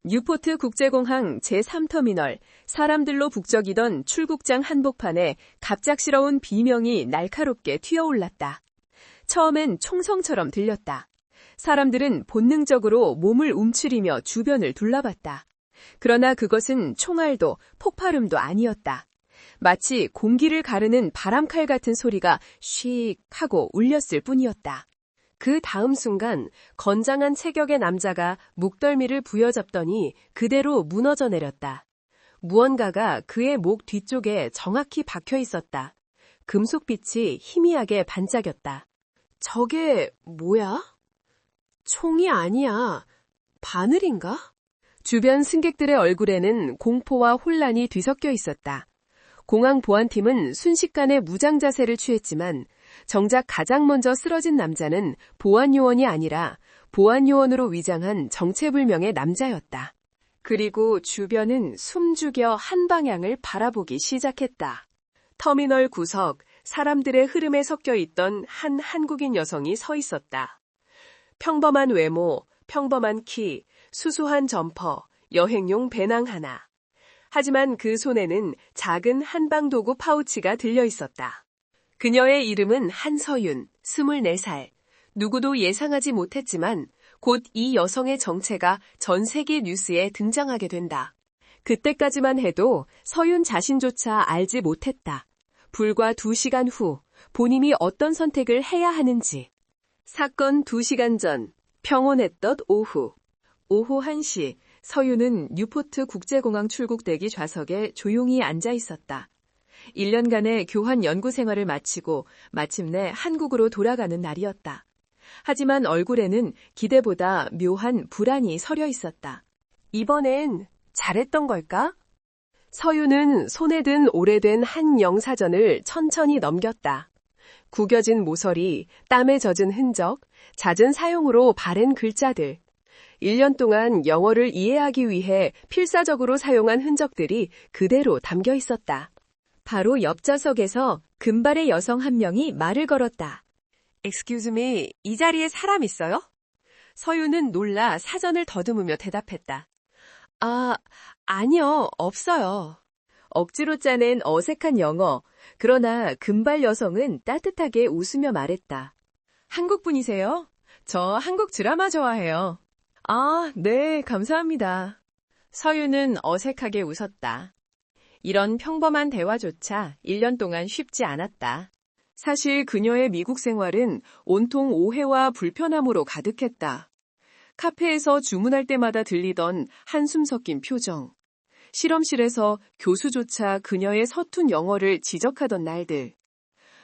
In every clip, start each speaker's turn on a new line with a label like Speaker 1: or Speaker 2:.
Speaker 1: 뉴포트 국제공항 제3터미널, 사람들로 북적이던 출국장 한복판에 갑작스러운 비명이 날카롭게 튀어올랐다. 처음엔 총성처럼 들렸다. 사람들은 본능적으로 몸을 움츠리며 주변을 둘러봤다. 그러나 그것은 총알도 폭발음도 아니었다. 마치 공기를 가르는 바람칼 같은 소리가 씩 하고 울렸을 뿐이었다. 그 다음 순간 건장한 체격의 남자가 목덜미를 부여잡더니 그대로 무너져 내렸다. 무언가가 그의 목 뒤쪽에 정확히 박혀 있었다. 금속빛이 희미하게 반짝였다. 저게 뭐야? 총이 아니야. 바늘인가? 주변 승객들의 얼굴에는 공포와 혼란이 뒤섞여 있었다. 공항 보안팀은 순식간에 무장 자세를 취했지만 정작 가장 먼저 쓰러진 남자는 보안요원이 아니라 보안요원으로 위장한 정체불명의 남자였다. 그리고 주변은 숨죽여 한 방향을 바라보기 시작했다. 터미널 구석, 사람들의 흐름에 섞여 있던 한 한국인 여성이 서 있었다. 평범한 외모, 평범한 키, 수수한 점퍼, 여행용 배낭 하나. 하지만 그 손에는 작은 한방도구 파우치가 들려 있었다. 그녀의 이름은 한서윤, 24살. 누구도 예상하지 못했지만 곧 이 여성의 정체가 전 세계 뉴스에 등장하게 된다. 그때까지만 해도 서윤 자신조차 알지 못했다. 불과 2시간 후 본인이 어떤 선택을 해야 하는지. 사건 2시간 전, 평온했던 오후 1시, 서윤은 뉴포트 국제공항 출국대기 좌석에 조용히 앉아 있었다. 1년간의 교환 연구 생활을 마치고 마침내 한국으로 돌아가는 날이었다. 하지만 얼굴에는 기대보다 묘한 불안이 서려 있었다. 이번엔 잘했던 걸까? 서윤은 손에 든 오래된 한 영사전을 천천히 넘겼다. 구겨진 모서리, 땀에 젖은 흔적, 잦은 사용으로 바랜 글자들. 1년 동안 영어를 이해하기 위해 필사적으로 사용한 흔적들이 그대로 담겨 있었다. 바로 옆좌석에서 금발의 여성 한 명이 말을 걸었다. Excuse me, 이 자리에 사람 있어요? 서윤은 놀라 사전을 더듬으며 대답했다. 아니요, 없어요. 억지로 짜낸 어색한 영어. 그러나 금발 여성은 따뜻하게 웃으며 말했다. 한국 분이세요? 저 한국 드라마 좋아해요. 네, 감사합니다. 서윤은 어색하게 웃었다. 이런 평범한 대화조차 1년 동안 쉽지 않았다. 사실 그녀의 미국 생활은 온통 오해와 불편함으로 가득했다. 카페에서 주문할 때마다 들리던 한숨 섞인 표정. 실험실에서 교수조차 그녀의 서툰 영어를 지적하던 날들.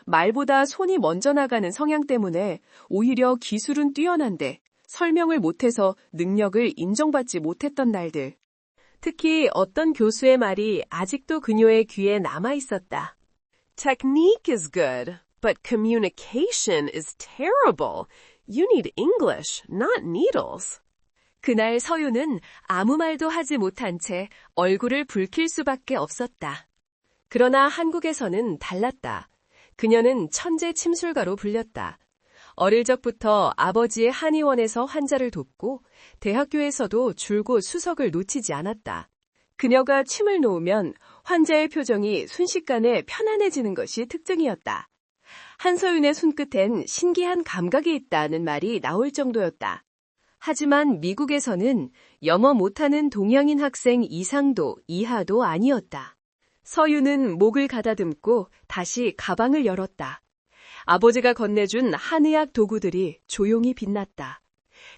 Speaker 1: 말보다 손이 먼저 나가는 성향 때문에 오히려 기술은 뛰어난데 설명을 못해서 능력을 인정받지 못했던 날들. 특히 어떤 교수의 말이 아직도 그녀의 귀에 남아 있었다. Technique is good, but communication is terrible. You need English, not needles. 그날 서윤은 아무 말도 하지 못한 채 얼굴을 붉힐 수밖에 없었다. 그러나 한국에서는 달랐다. 그녀는 천재 침술가로 불렸다. 어릴 적부터 아버지의 한의원에서 환자를 돕고 대학교에서도 줄곧 수석을 놓치지 않았다. 그녀가 침을 놓으면 환자의 표정이 순식간에 편안해지는 것이 특징이었다. 한서윤의 손끝엔 신기한 감각이 있다는 말이 나올 정도였다. 하지만 미국에서는 영어 못하는 동양인 학생 이상도 이하도 아니었다. 서윤은 목을 가다듬고 다시 가방을 열었다. 아버지가 건네준 한의학 도구들이 조용히 빛났다.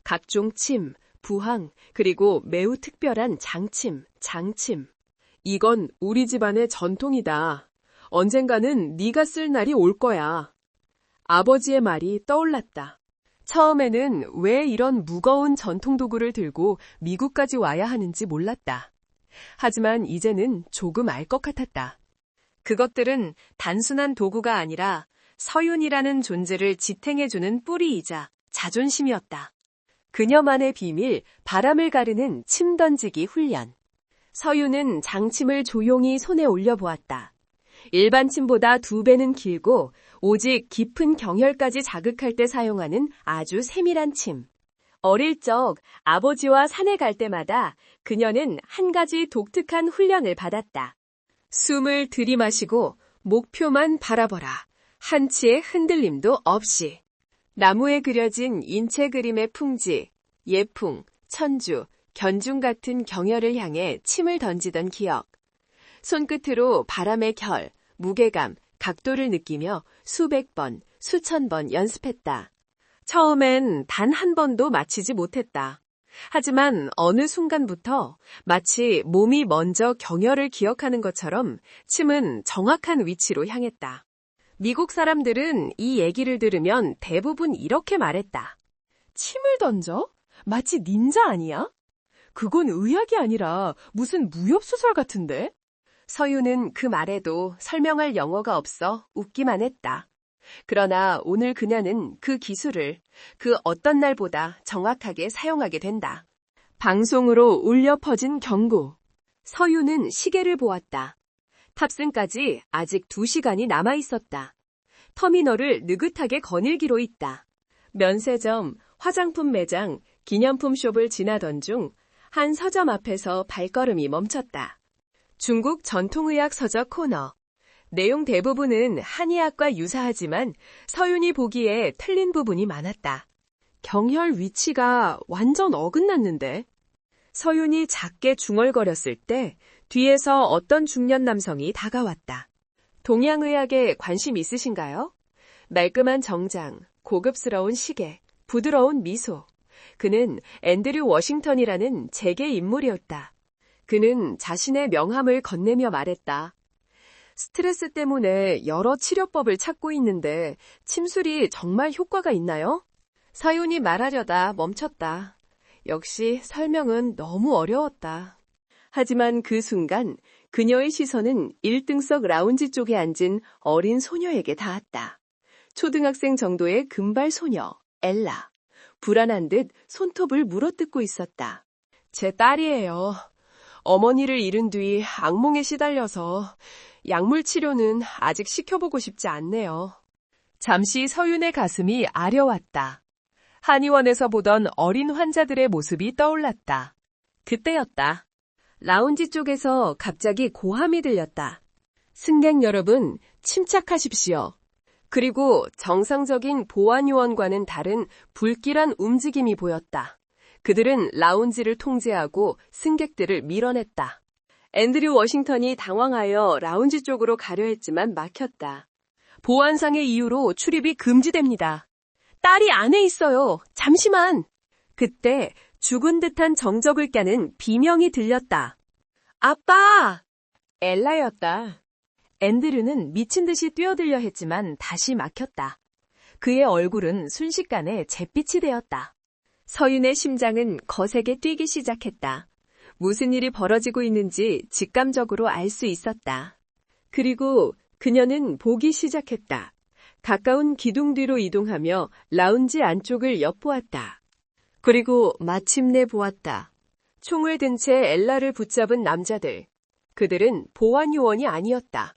Speaker 1: 각종 침, 부항, 그리고 매우 특별한 장침. 이건 우리 집안의 전통이다. 언젠가는 네가 쓸 날이 올 거야. 아버지의 말이 떠올랐다. 처음에는 왜 이런 무거운 전통 도구를 들고 미국까지 와야 하는지 몰랐다. 하지만 이제는 조금 알 것 같았다. 그것들은 단순한 도구가 아니라 서윤이라는 존재를 지탱해주는 뿌리이자 자존심이었다. 그녀만의 비밀, 바람을 가르는 침 던지기 훈련. 서윤은 장침을 조용히 손에 올려보았다. 일반 침보다 2배는 길고 오직 깊은 경혈까지 자극할 때 사용하는 아주 세밀한 침. 어릴 적 아버지와 산에 갈 때마다 그녀는 한 가지 독특한 훈련을 받았다. 숨을 들이마시고 목표만 바라보라. 한치의 흔들림도 없이. 나무에 그려진 인체 그림의 풍지, 예풍, 천주, 견중 같은 경혈을 향해 침을 던지던 기억. 손끝으로 바람의 결, 무게감, 각도를 느끼며 수백 번, 수천 번 연습했다. 처음엔 단 한 번도 맞히지 못했다. 하지만 어느 순간부터 마치 몸이 먼저 경혈을 기억하는 것처럼 침은 정확한 위치로 향했다. 미국 사람들은 이 얘기를 들으면 대부분 이렇게 말했다. 침을 던져? 마치 닌자 아니야? 그건 의학이 아니라 무슨 무협소설 같은데? 서유는 그 말에도 설명할 영어가 없어 웃기만 했다. 그러나 오늘 그녀는 그 기술을 그 어떤 날보다 정확하게 사용하게 된다. 방송으로 울려 퍼진 경고. 서유는 시계를 보았다. 탑승까지 아직 2시간이 남아 있었다. 터미널을 느긋하게 거닐기로 있다. 면세점, 화장품 매장, 기념품 숍을 지나던 중 한 서점 앞에서 발걸음이 멈췄다. 중국 전통의학 서적 코너. 내용 대부분은 한의학과 유사하지만 서윤이 보기에 틀린 부분이 많았다. 경혈 위치가 완전 어긋났는데. 서윤이 작게 중얼거렸을 때 뒤에서 어떤 중년 남성이 다가왔다. 동양의학에 관심 있으신가요? 말끔한 정장, 고급스러운 시계, 부드러운 미소. 그는 앤드류 워싱턴이라는 재계 인물이었다. 그는 자신의 명함을 건네며 말했다. 스트레스 때문에 여러 치료법을 찾고 있는데 침술이 정말 효과가 있나요? 서윤이 말하려다 멈췄다. 역시 설명은 너무 어려웠다. 하지만 그 순간 그녀의 시선은 1등석 라운지 쪽에 앉은 어린 소녀에게 닿았다. 초등학생 정도의 금발 소녀, 엘라. 불안한 듯 손톱을 물어뜯고 있었다. 제 딸이에요. 어머니를 잃은 뒤 악몽에 시달려서 약물 치료는 아직 시켜보고 싶지 않네요. 잠시 서윤의 가슴이 아려왔다. 한의원에서 보던 어린 환자들의 모습이 떠올랐다. 그때였다. 라운지 쪽에서 갑자기 고함이 들렸다. 승객 여러분, 침착하십시오. 그리고 정상적인 보안요원과는 다른 불길한 움직임이 보였다. 그들은 라운지를 통제하고 승객들을 밀어냈다. 앤드류 워싱턴이 당황하여 라운지 쪽으로 가려 했지만 막혔다. 보안상의 이유로 출입이 금지됩니다. 딸이 안에 있어요. 잠시만. 그때 죽은 듯한 정적을 깨는 비명이 들렸다. 아빠! 엘라였다. 앤드류는 미친 듯이 뛰어들려 했지만 다시 막혔다. 그의 얼굴은 순식간에 잿빛이 되었다. 서윤의 심장은 거세게 뛰기 시작했다. 무슨 일이 벌어지고 있는지 직감적으로 알 수 있었다. 그리고 그녀는 보기 시작했다. 가까운 기둥 뒤로 이동하며 라운지 안쪽을 엿보았다. 그리고 마침내 보았다. 총을 든 채 엘라를 붙잡은 남자들. 그들은 보안요원이 아니었다.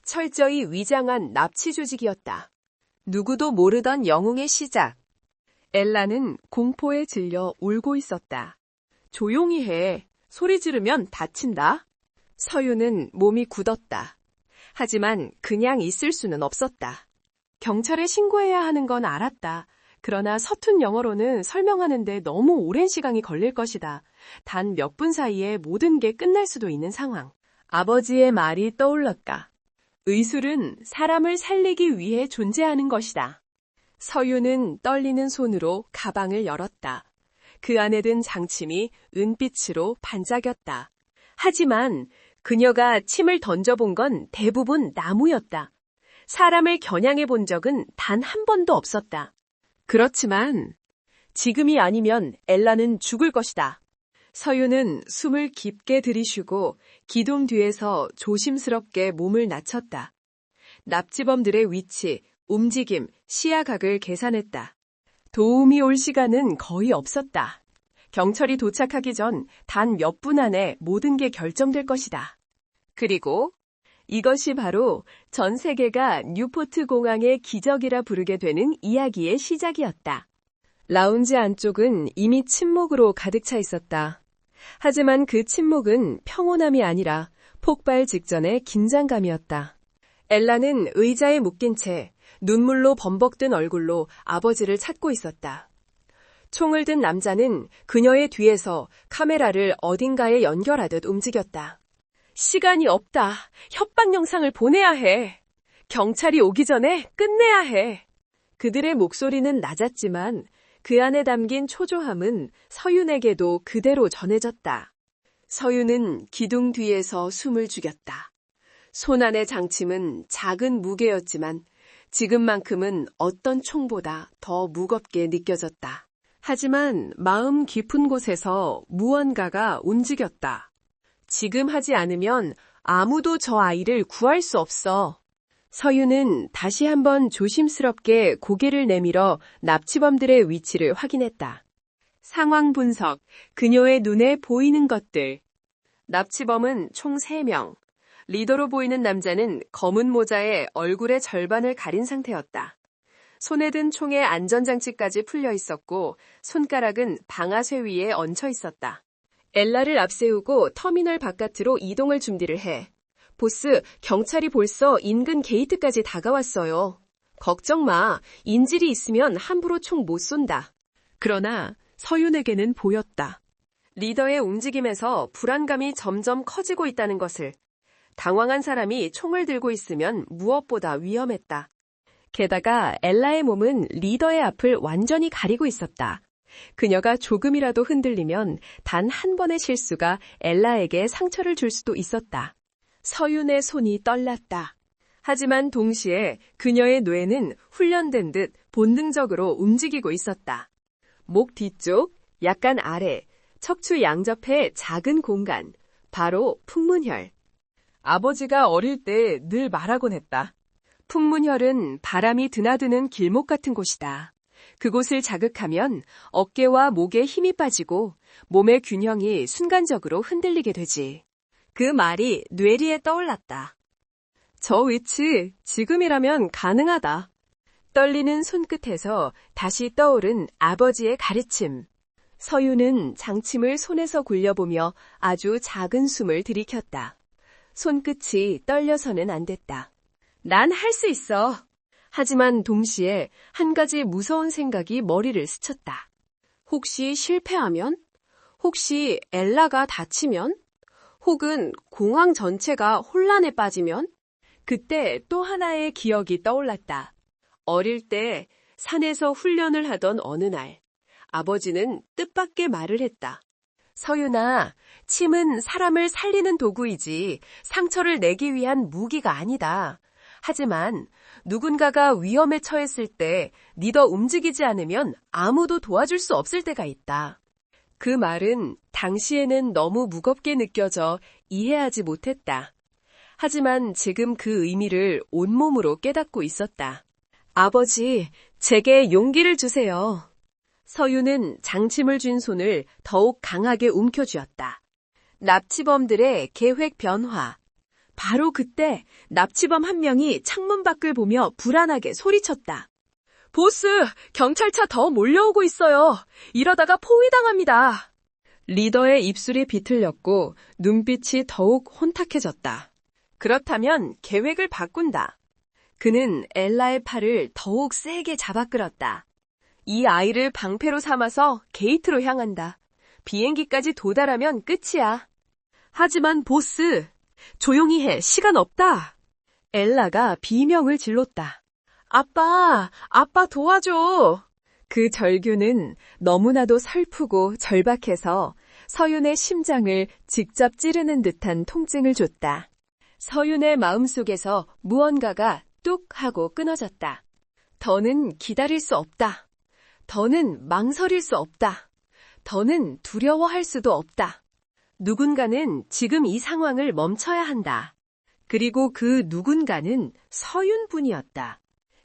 Speaker 1: 철저히 위장한 납치 조직이었다. 누구도 모르던 영웅의 시작. 엘라는 공포에 질려 울고 있었다. 조용히 해. 소리 지르면 다친다. 서윤은 몸이 굳었다. 하지만 그냥 있을 수는 없었다. 경찰에 신고해야 하는 건 알았다. 그러나 서툰 영어로는 설명하는데 너무 오랜 시간이 걸릴 것이다. 단 몇 분 사이에 모든 게 끝날 수도 있는 상황. 아버지의 말이 떠올랐다. 의술은 사람을 살리기 위해 존재하는 것이다. 서윤은 떨리는 손으로 가방을 열었다. 그 안에 든 장침이 은빛으로 반짝였다. 하지만 그녀가 침을 던져본 건 대부분 나무였다. 사람을 겨냥해 본 적은 단 한 번도 없었다. 그렇지만 지금이 아니면 엘라는 죽을 것이다. 서윤은 숨을 깊게 들이쉬고 기둥 뒤에서 조심스럽게 몸을 낮췄다. 납치범들의 위치, 움직임, 시야각을 계산했다. 도움이 올 시간은 거의 없었다. 경찰이 도착하기 전 단 몇 분 안에 모든 게 결정될 것이다. 그리고 이것이 바로 전 세계가 뉴포트 공항의 기적이라 부르게 되는 이야기의 시작이었다. 라운지 안쪽은 이미 침묵으로 가득 차 있었다. 하지만 그 침묵은 평온함이 아니라 폭발 직전의 긴장감이었다. 엘라는 의자에 묶인 채 눈물로 범벅든 얼굴로 아버지를 찾고 있었다. 총을 든 남자는 그녀의 뒤에서 카메라를 어딘가에 연결하듯 움직였다. 시간이 없다. 협박 영상을 보내야 해. 경찰이 오기 전에 끝내야 해. 그들의 목소리는 낮았지만 그 안에 담긴 초조함은 서윤에게도 그대로 전해졌다. 서윤은 기둥 뒤에서 숨을 죽였다. 손 안의 장침은 작은 무게였지만 지금만큼은 어떤 총보다 더 무겁게 느껴졌다. 하지만 마음 깊은 곳에서 무언가가 움직였다. 지금 하지 않으면 아무도 저 아이를 구할 수 없어. 서윤은 다시 한번 조심스럽게 고개를 내밀어 납치범들의 위치를 확인했다. 상황 분석, 그녀의 눈에 보이는 것들. 납치범은 총 3명. 리더로 보이는 남자는 검은 모자에 얼굴의 절반을 가린 상태였다. 손에 든 총의 안전장치까지 풀려 있었고 손가락은 방아쇠 위에 얹혀 있었다. 엘라를 앞세우고 터미널 바깥으로 이동을 준비를 해. 보스, 경찰이 벌써 인근 게이트까지 다가왔어요. 걱정 마. 인질이 있으면 함부로 총 못 쏜다. 그러나 서윤에게는 보였다. 리더의 움직임에서 불안감이 점점 커지고 있다는 것을. 당황한 사람이 총을 들고 있으면 무엇보다 위험했다. 게다가 엘라의 몸은 리더의 앞을 완전히 가리고 있었다. 그녀가 조금이라도 흔들리면 단 한 번의 실수가 엘라에게 상처를 줄 수도 있었다. 서윤의 손이 떨렸다. 하지만 동시에 그녀의 뇌는 훈련된 듯 본능적으로 움직이고 있었다. 목 뒤쪽, 약간 아래, 척추 양접의 작은 공간, 바로 풍문혈. 아버지가 어릴 때 늘 말하곤 했다. 풍문혈은 바람이 드나드는 길목 같은 곳이다. 그곳을 자극하면 어깨와 목에 힘이 빠지고 몸의 균형이 순간적으로 흔들리게 되지. 그 말이 뇌리에 떠올랐다. 저 위치 지금이라면 가능하다. 떨리는 손끝에서 다시 떠오른 아버지의 가르침. 서윤은 장침을 손에서 굴려보며 아주 작은 숨을 들이켰다. 손끝이 떨려서는 안 됐다. 난 할 수 있어. 하지만 동시에 한 가지 무서운 생각이 머리를 스쳤다. 혹시 실패하면? 혹시 엘라가 다치면? 혹은 공항 전체가 혼란에 빠지면? 그때 또 하나의 기억이 떠올랐다. 어릴 때 산에서 훈련을 하던 어느 날, 아버지는 뜻밖의 말을 했다. 서윤아, 침은 사람을 살리는 도구이지 상처를 내기 위한 무기가 아니다. 하지만 누군가가 위험에 처했을 때 니더 움직이지 않으면 아무도 도와줄 수 없을 때가 있다. 그 말은 당시에는 너무 무겁게 느껴져 이해하지 못했다. 하지만 지금 그 의미를 온몸으로 깨닫고 있었다. 아버지, 제게 용기를 주세요. 서윤은 장침을 쥔 손을 더욱 강하게 움켜쥐었다. 납치범들의 계획 변화. 바로 그때 납치범 한 명이 창문 밖을 보며 불안하게 소리쳤다. 보스, 경찰차 더 몰려오고 있어요. 이러다가 포위당합니다. 리더의 입술이 비틀렸고 눈빛이 더욱 혼탁해졌다. 그렇다면 계획을 바꾼다. 그는 엘라의 팔을 더욱 세게 잡아 끌었다. 이 아이를 방패로 삼아서 게이트로 향한다. 비행기까지 도달하면 끝이야. 하지만 보스, 조용히 해. 시간 없다. 엘라가 비명을 질렀다. 아빠 도와줘. 그 절규는 너무나도 슬프고 절박해서 서윤의 심장을 직접 찌르는 듯한 통증을 줬다. 서윤의 마음속에서 무언가가 뚝 하고 끊어졌다. 더는 기다릴 수 없다. 더는 망설일 수 없다. 더는 두려워할 수도 없다. 누군가는 지금 이 상황을 멈춰야 한다. 그리고 그 누군가는 서윤뿐이었다.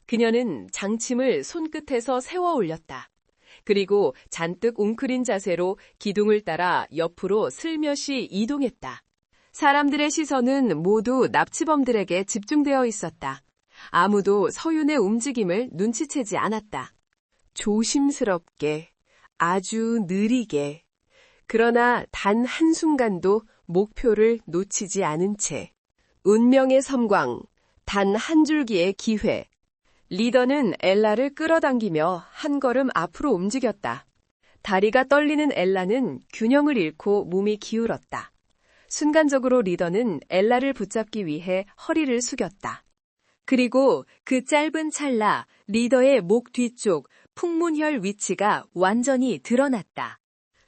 Speaker 1: 그녀는 장침을 손끝에서 세워 올렸다. 그리고 잔뜩 웅크린 자세로 기둥을 따라 옆으로 슬며시 이동했다. 사람들의 시선은 모두 납치범들에게 집중되어 있었다. 아무도 서윤의 움직임을 눈치채지 않았다. 조심스럽게, 아주 느리게, 그러나 단 한순간도 목표를 놓치지 않은 채, 운명의 섬광, 단 한 줄기의 기회. 리더는 엘라를 끌어당기며 한 걸음 앞으로 움직였다. 다리가 떨리는 엘라는 균형을 잃고 몸이 기울었다. 순간적으로 리더는 엘라를 붙잡기 위해 허리를 숙였다. 그리고 그 짧은 찰나 리더의 목 뒤쪽 풍문혈 위치가 완전히 드러났다.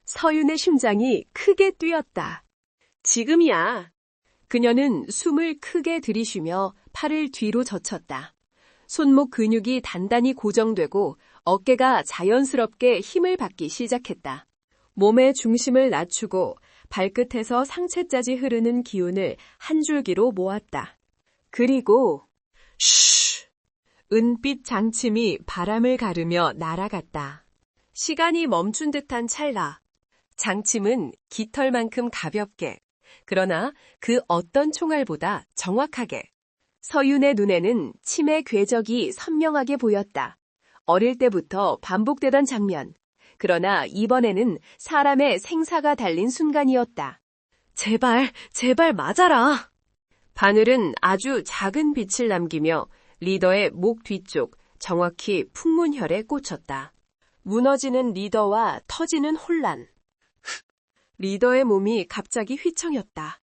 Speaker 1: 서윤의 심장이 크게 뛰었다. 지금이야. 그녀는 숨을 크게 들이쉬며 팔을 뒤로 젖혔다. 손목 근육이 단단히 고정되고 어깨가 자연스럽게 힘을 받기 시작했다. 몸의 중심을 낮추고 발끝에서 상체까지 흐르는 기운을 한 줄기로 모았다. 그리고 쉬! 은빛 장침이 바람을 가르며 날아갔다. 시간이 멈춘 듯한 찰나. 장침은 깃털만큼 가볍게, 그러나 그 어떤 총알보다 정확하게. 서윤의 눈에는 침의 궤적이 선명하게 보였다. 어릴 때부터 반복되던 장면. 그러나 이번에는 사람의 생사가 달린 순간이었다. 제발, 제발 맞아라. 바늘은 아주 작은 빛을 남기며 리더의 목 뒤쪽, 정확히 풍문혈에 꽂혔다. 무너지는 리더와 터지는 혼란. 리더의 몸이 갑자기 휘청였다.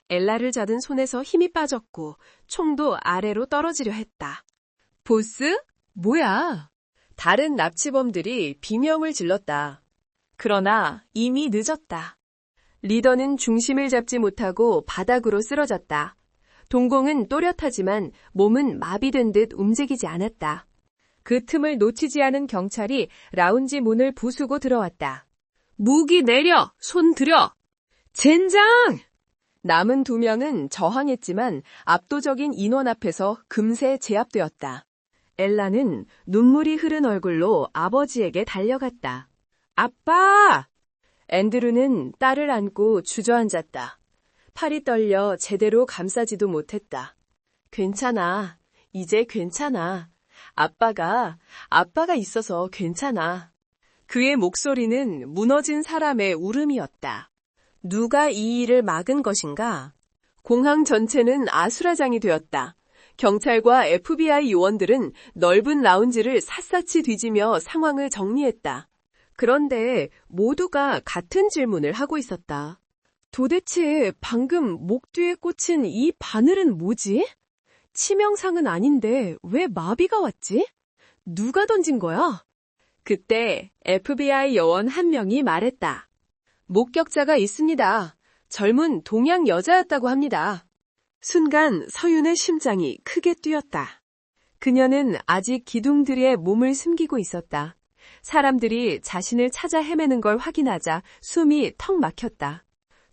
Speaker 1: 엘라를 잡은 손에서 힘이 빠졌고 총도 아래로 떨어지려 했다. 보스? 뭐야? 다른 납치범들이 비명을 질렀다. 그러나 이미 늦었다. 리더는 중심을 잡지 못하고 바닥으로 쓰러졌다. 동공은 또렷하지만 몸은 마비된 듯 움직이지 않았다. 그 틈을 놓치지 않은 경찰이 라운지 문을 부수고 들어왔다. 무기 내려! 손 들여! 젠장! 남은 2명은 저항했지만 압도적인 인원 앞에서 금세 제압되었다. 엘라는 눈물이 흐른 얼굴로 아버지에게 달려갔다. 아빠! 앤드루는 딸을 안고 주저앉았다. 팔이 떨려 제대로 감싸지도 못했다. 괜찮아. 이제 괜찮아. 아빠가 있어서 괜찮아. 그의 목소리는 무너진 사람의 울음이었다. 누가 이 일을 막은 것인가? 공항 전체는 아수라장이 되었다. 경찰과 FBI 요원들은 넓은 라운지를 샅샅이 뒤지며 상황을 정리했다. 그런데 모두가 같은 질문을 하고 있었다. 도대체 방금 목 뒤에 꽂힌 이 바늘은 뭐지? 치명상은 아닌데 왜 마비가 왔지? 누가 던진 거야? 그때 FBI 요원 한 명이 말했다. 목격자가 있습니다. 젊은 동양 여자였다고 합니다. 순간 서윤의 심장이 크게 뛰었다. 그녀는 아직 기둥들의 몸을 숨기고 있었다. 사람들이 자신을 찾아 헤매는 걸 확인하자 숨이 턱 막혔다.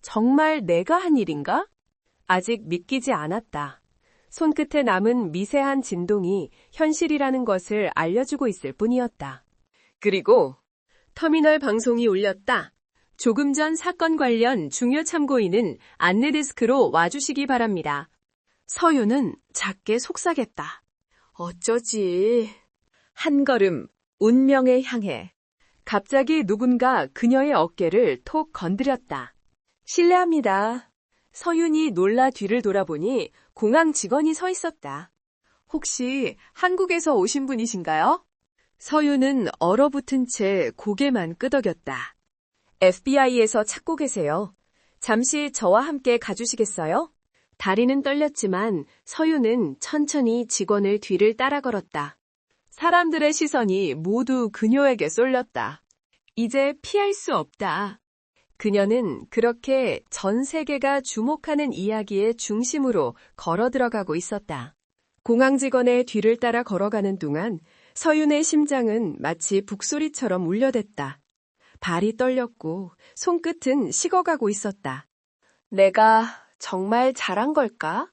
Speaker 1: 정말 내가 한 일인가? 아직 믿기지 않았다. 손끝에 남은 미세한 진동이 현실이라는 것을 알려주고 있을 뿐이었다. 그리고 터미널 방송이 울렸다. 조금 전 사건 관련 중요 참고인은 안내 데스크로 와주시기 바랍니다. 서윤은 작게 속삭였다. 어쩌지? 한 걸음 운명을 향해. 갑자기 누군가 그녀의 어깨를 톡 건드렸다. 실례합니다. 서윤이 놀라 뒤를 돌아보니 공항 직원이 서 있었다. 혹시 한국에서 오신 분이신가요? 서윤은 얼어붙은 채 고개만 끄덕였다. FBI에서 찾고 계세요. 잠시 저와 함께 가주시겠어요? 다리는 떨렸지만 서윤은 천천히 직원을 뒤를 따라 걸었다. 사람들의 시선이 모두 그녀에게 쏠렸다. 이제 피할 수 없다. 그녀는 그렇게 전 세계가 주목하는 이야기의 중심으로 걸어 들어가고 있었다. 공항 직원의 뒤를 따라 걸어가는 동안 서윤의 심장은 마치 북소리처럼 울려댔다. 발이 떨렸고 손끝은 식어가고 있었다. 내가 정말 잘한 걸까?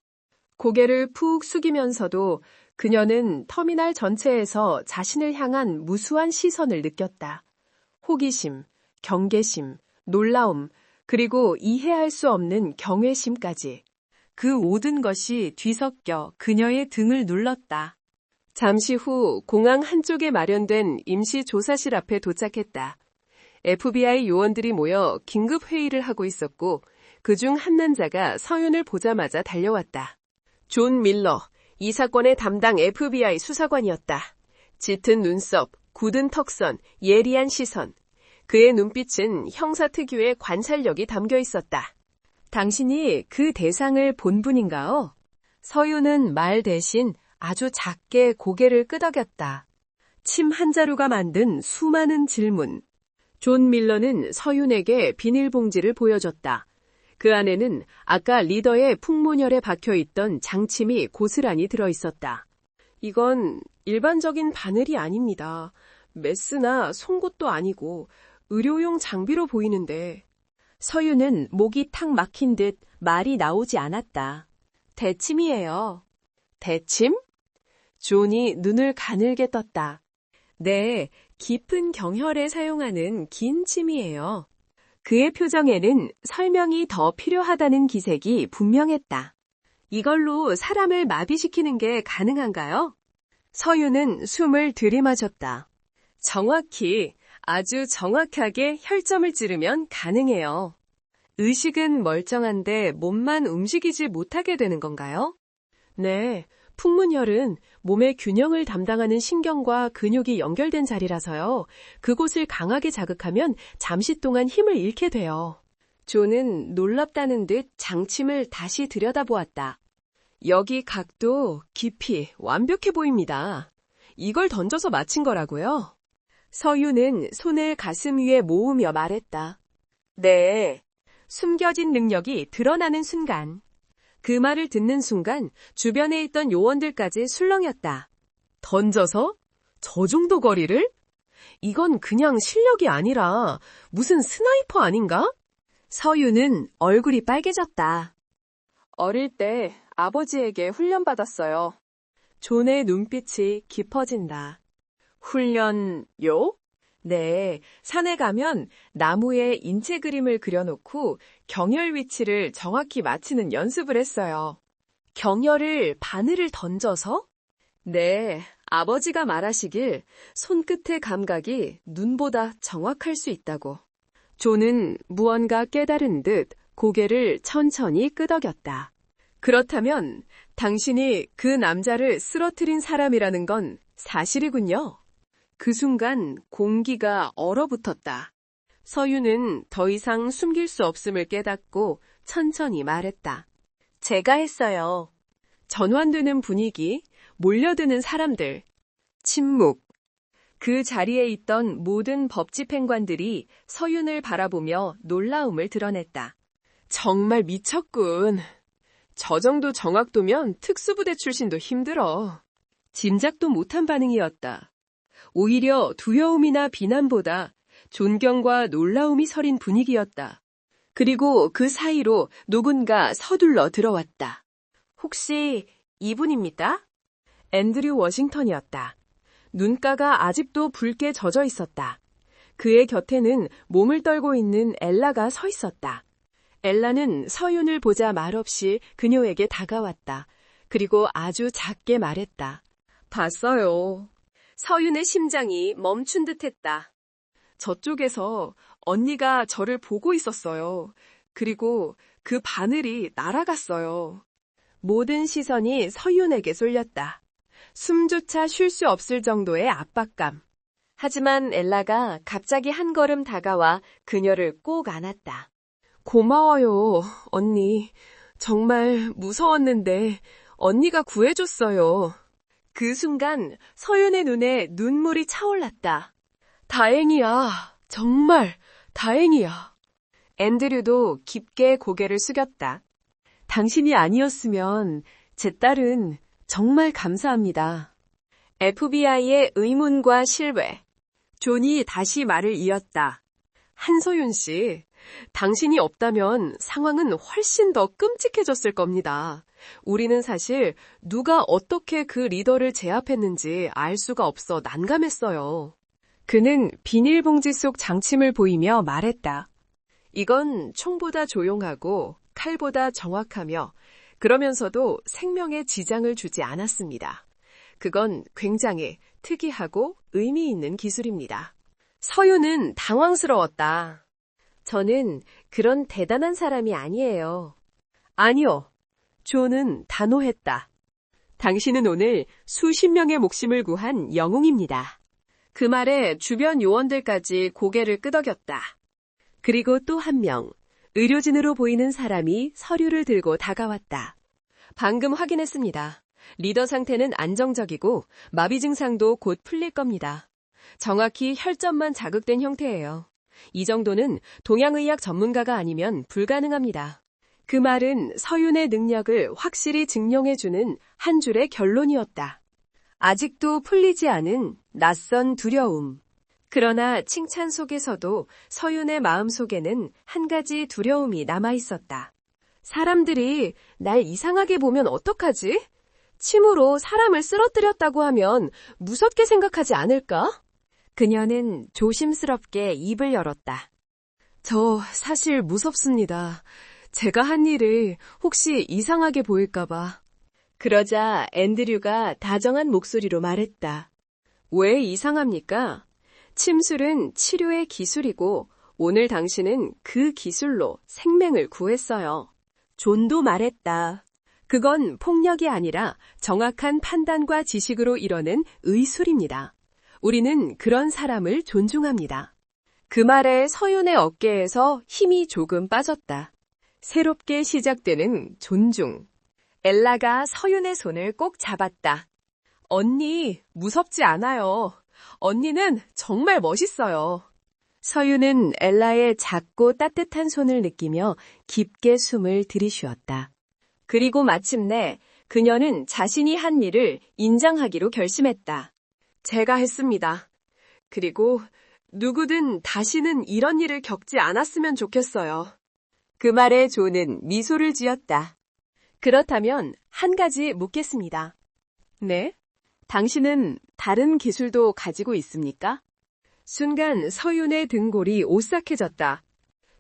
Speaker 1: 고개를 푹 숙이면서도 그녀는 터미널 전체에서 자신을 향한 무수한 시선을 느꼈다. 호기심, 경계심, 놀라움, 그리고 이해할 수 없는 경외심까지. 그 모든 것이 뒤섞여 그녀의 등을 눌렀다. 잠시 후 공항 한쪽에 마련된 임시 조사실 앞에 도착했다. FBI 요원들이 모여 긴급 회의를 하고 있었고 그중 한 남자가 서윤을 보자마자 달려왔다. 존 밀러, 이 사건의 담당 FBI 수사관이었다. 짙은 눈썹, 굳은 턱선, 예리한 시선. 그의 눈빛은 형사 특유의 관찰력이 담겨 있었다. 당신이 그 대상을 본 분인가요? 서윤은 말 대신 아주 작게 고개를 끄덕였다. 침 한 자루가 만든 수많은 질문. 존 밀러는 서윤에게 비닐봉지를 보여줬다. 그 안에는 아까 리더의 풍문열에 박혀있던 장침이 고스란히 들어있었다. 이건 일반적인 바늘이 아닙니다. 메스나 송곳도 아니고 의료용 장비로 보이는데. 서윤은 목이 탁 막힌 듯 말이 나오지 않았다. 대침이에요. 대침? 존이 눈을 가늘게 떴다. 네, 깊은 경혈에 사용하는 긴 침이에요. 그의 표정에는 설명이 더 필요하다는 기색이 분명했다. 이걸로 사람을 마비시키는 게 가능한가요? 서윤은 숨을 들이마셨다. 정확히, 아주 정확하게 혈점을 찌르면 가능해요. 의식은 멀쩡한데 몸만 움직이지 못하게 되는 건가요? 네, 풍문혈은 몸의 균형을 담당하는 신경과 근육이 연결된 자리라서요. 그곳을 강하게 자극하면 잠시 동안 힘을 잃게 돼요. 존은 놀랍다는 듯 장침을 다시 들여다보았다. 여기 각도, 깊이 완벽해 보입니다. 이걸 던져서 맞힌 거라고요? 서윤은 손을 가슴 위에 모으며 말했다. 네, 숨겨진 능력이 드러나는 순간. 그 말을 듣는 순간 주변에 있던 요원들까지 술렁였다. 던져서? 저 정도 거리를? 이건 그냥 실력이 아니라 무슨 스나이퍼 아닌가? 서윤은 얼굴이 빨개졌다. 어릴 때 아버지에게 훈련받았어요. 존의 눈빛이 깊어진다. 훈련요? 네, 산에 가면 나무에 인체 그림을 그려놓고 경혈 위치를 정확히 맞히는 연습을 했어요. 경혈을 바늘을 던져서? 네, 아버지가 말하시길 손끝의 감각이 눈보다 정확할 수 있다고. 존은 무언가 깨달은 듯 고개를 천천히 끄덕였다. 그렇다면 당신이 그 남자를 쓰러뜨린 사람이라는 건 사실이군요. 그 순간 공기가 얼어붙었다. 서윤은 더 이상 숨길 수 없음을 깨닫고 천천히 말했다. 제가 했어요. 전환되는 분위기, 몰려드는 사람들. 침묵. 그 자리에 있던 모든 법집행관들이 서윤을 바라보며 놀라움을 드러냈다. 정말 미쳤군. 저 정도 정확도면 특수부대 출신도 힘들어. 짐작도 못한 반응이었다. 오히려 두려움이나 비난보다 존경과 놀라움이 서린 분위기였다. 그리고 그 사이로 누군가 서둘러 들어왔다. 혹시 이분입니까? 앤드류 워싱턴이었다. 눈가가 아직도 붉게 젖어 있었다. 그의 곁에는 몸을 떨고 있는 엘라가 서 있었다. 엘라는 서윤을 보자 말없이 그녀에게 다가왔다. 그리고 아주 작게 말했다. 봤어요. 서윤의 심장이 멈춘 듯했다. 저쪽에서 언니가 저를 보고 있었어요. 그리고 그 바늘이 날아갔어요. 모든 시선이 서윤에게 쏠렸다. 숨조차 쉴 수 없을 정도의 압박감. 하지만 엘라가 갑자기 한 걸음 다가와 그녀를 꼭 안았다. 고마워요, 언니. 정말 무서웠는데 언니가 구해줬어요. 그 순간 서윤의 눈에 눈물이 차올랐다. 다행이야. 정말 다행이야. 앤드류도 깊게 고개를 숙였다. 당신이 아니었으면 제 딸은 정말 감사합니다. FBI의 의문과 신뢰. 존이 다시 말을 이었다. 한서윤 씨, 당신이 없다면 상황은 훨씬 더 끔찍해졌을 겁니다. 우리는 사실 누가 어떻게 그 리더를 제압했는지 알 수가 없어 난감했어요. 그는 비닐봉지 속 장침을 보이며 말했다. 이건 총보다 조용하고 칼보다 정확하며 그러면서도 생명에 지장을 주지 않았습니다. 그건 굉장히 특이하고 의미 있는 기술입니다. 서유는 당황스러웠다. 저는 그런 대단한 사람이 아니에요. 아니요. 존은 단호했다. 당신은 오늘 수십 명의 목숨을 구한 영웅입니다. 그 말에 주변 요원들까지 고개를 끄덕였다. 그리고 또 한 명, 의료진으로 보이는 사람이 서류를 들고 다가왔다. 방금 확인했습니다. 리더 상태는 안정적이고 마비 증상도 곧 풀릴 겁니다. 정확히 혈전만 자극된 형태예요. 이 정도는 동양의학 전문가가 아니면 불가능합니다. 그 말은 서윤의 능력을 확실히 증명해주는 한 줄의 결론이었다. 아직도 풀리지 않은 낯선 두려움. 그러나 칭찬 속에서도 서윤의 마음속에는 한 가지 두려움이 남아있었다. 사람들이 날 이상하게 보면 어떡하지? 침으로 사람을 쓰러뜨렸다고 하면 무섭게 생각하지 않을까? 그녀는 조심스럽게 입을 열었다. 저 사실 무섭습니다. 제가 한 일을 혹시 이상하게 보일까봐. 그러자 앤드류가 다정한 목소리로 말했다. 왜 이상합니까? 침술은 치료의 기술이고 오늘 당신은 그 기술로 생명을 구했어요. 존도 말했다. 그건 폭력이 아니라 정확한 판단과 지식으로 이뤄낸 의술입니다. 우리는 그런 사람을 존중합니다. 그 말에 서윤의 어깨에서 힘이 조금 빠졌다. 새롭게 시작되는 존중. 엘라가 서윤의 손을 꼭 잡았다. 언니, 무섭지 않아요. 언니는 정말 멋있어요. 서윤은 엘라의 작고 따뜻한 손을 느끼며 깊게 숨을 들이쉬었다. 그리고 마침내 그녀는 자신이 한 일을 인정하기로 결심했다. 제가 했습니다. 그리고 누구든 다시는 이런 일을 겪지 않았으면 좋겠어요. 그 말에 존은 미소를 지었다. 그렇다면 한 가지 묻겠습니다. 네? 당신은 다른 기술도 가지고 있습니까? 순간 서윤의 등골이 오싹해졌다.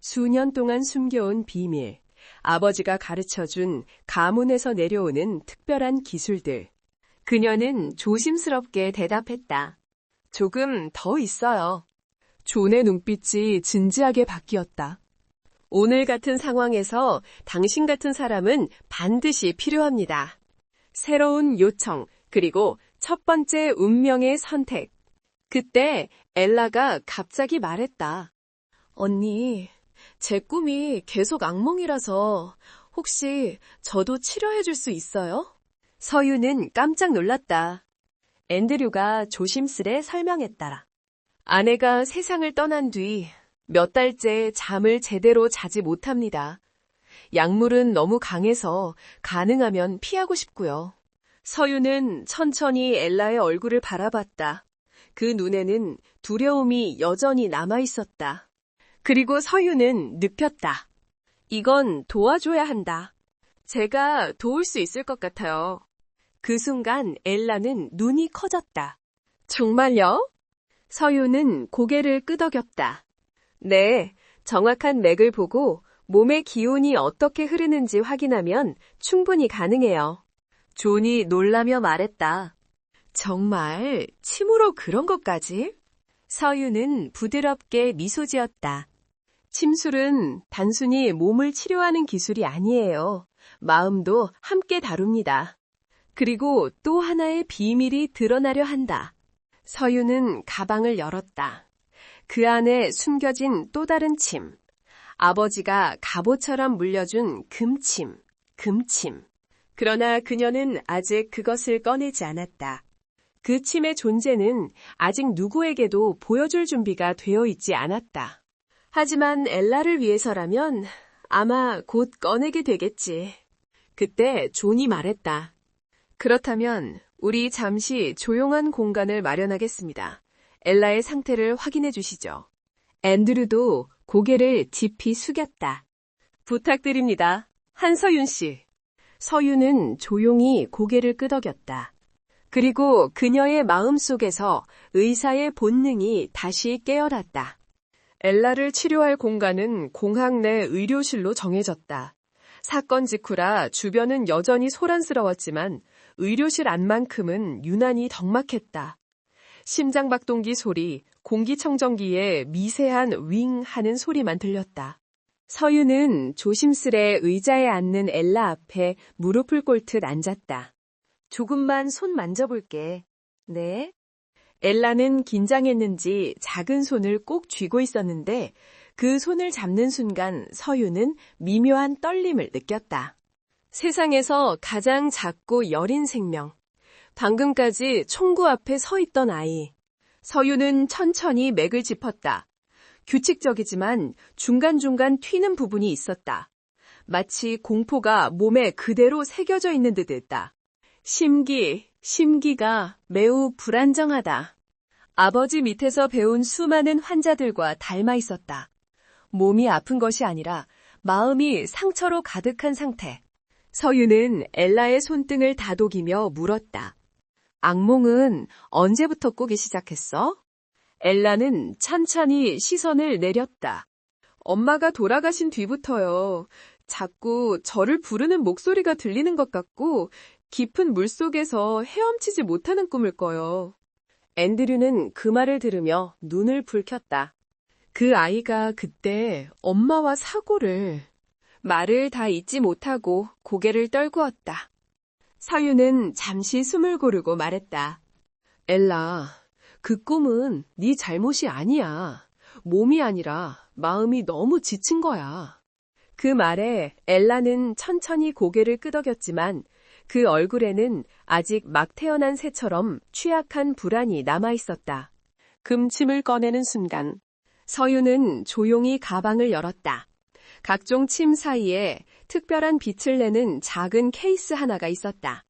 Speaker 1: 수년 동안 숨겨온 비밀, 아버지가 가르쳐준 가문에서 내려오는 특별한 기술들. 그녀는 조심스럽게 대답했다. 조금 더 있어요. 존의 눈빛이 진지하게 바뀌었다. 오늘 같은 상황에서 당신 같은 사람은 반드시 필요합니다. 새로운 요청, 그리고 첫 번째 운명의 선택. 그때 엘라가 갑자기 말했다. 언니, 제 꿈이 계속 악몽이라서 혹시 저도 치료해 줄 수 있어요? 서윤은 깜짝 놀랐다. 앤드류가 조심스레 설명했다. 아내가 세상을 떠난 뒤 몇 달째 잠을 제대로 자지 못합니다. 약물은 너무 강해서 가능하면 피하고 싶고요. 서윤은 천천히 엘라의 얼굴을 바라봤다. 그 눈에는 두려움이 여전히 남아있었다. 그리고 서윤은 느꼈다. 이건 도와줘야 한다. 제가 도울 수 있을 것 같아요. 그 순간 엘라는 눈이 커졌다. 정말요? 서윤은 고개를 끄덕였다. 네, 정확한 맥을 보고 몸의 기운이 어떻게 흐르는지 확인하면 충분히 가능해요. 존이 놀라며 말했다. 정말 침으로 그런 것까지? 서윤은 부드럽게 미소 지었다. 침술은 단순히 몸을 치료하는 기술이 아니에요. 마음도 함께 다룹니다. 그리고 또 하나의 비밀이 드러나려 한다. 서윤은 가방을 열었다. 그 안에 숨겨진 또 다른 침. 아버지가 갑옷처럼 물려준 금침. 그러나 그녀는 아직 그것을 꺼내지 않았다. 그 침의 존재는 아직 누구에게도 보여줄 준비가 되어 있지 않았다. 하지만 엘라를 위해서라면 아마 곧 꺼내게 되겠지. 그때 존이 말했다. 그렇다면 우리 잠시 조용한 공간을 마련하겠습니다. 엘라의 상태를 확인해 주시죠. 앤드류도 고개를 깊이 숙였다. 부탁드립니다. 한서윤 씨. 서윤은 조용히 고개를 끄덕였다. 그리고 그녀의 마음속에서 의사의 본능이 다시 깨어났다. 엘라를 치료할 공간은 공항 내 의료실로 정해졌다. 사건 직후라 주변은 여전히 소란스러웠지만 의료실 안만큼은 유난히 덕막했다. 심장박동기 소리, 공기청정기에 미세한 윙 하는 소리만 들렸다. 서유는 조심스레 의자에 앉는 엘라 앞에 무릎을 꿇듯 앉았다. 조금만 손 만져볼게. 네? 엘라는 긴장했는지 작은 손을 꼭 쥐고 있었는데 그 손을 잡는 순간 서유는 미묘한 떨림을 느꼈다. 세상에서 가장 작고 여린 생명. 방금까지 총구 앞에 서 있던 아이. 서유는 천천히 맥을 짚었다. 규칙적이지만 중간중간 튀는 부분이 있었다. 마치 공포가 몸에 그대로 새겨져 있는 듯 했다. 심기가 매우 불안정하다. 아버지 밑에서 배운 수많은 환자들과 닮아 있었다. 몸이 아픈 것이 아니라 마음이 상처로 가득한 상태. 서유는 엘라의 손등을 다독이며 물었다. 악몽은 언제부터 꾸기 시작했어? 엘라는 찬찬히 시선을 내렸다. 엄마가 돌아가신 뒤부터요. 자꾸 저를 부르는 목소리가 들리는 것 같고 깊은 물속에서 헤엄치지 못하는 꿈을 꿔요. 앤드류는 그 말을 들으며 눈을 붉혔다. 그 아이가 그때 엄마와 사고를... 말을 다 잊지 못하고 고개를 떨구었다. 서유는 잠시 숨을 고르고 말했다. 엘라, 그 꿈은 네 잘못이 아니야. 몸이 아니라 마음이 너무 지친 거야. 그 말에 엘라는 천천히 고개를 끄덕였지만 그 얼굴에는 아직 막 태어난 새처럼 취약한 불안이 남아있었다. 금침을 꺼내는 순간 서유는 조용히 가방을 열었다. 각종 침 사이에 특별한 빛을 내는 작은 케이스 하나가 있었다.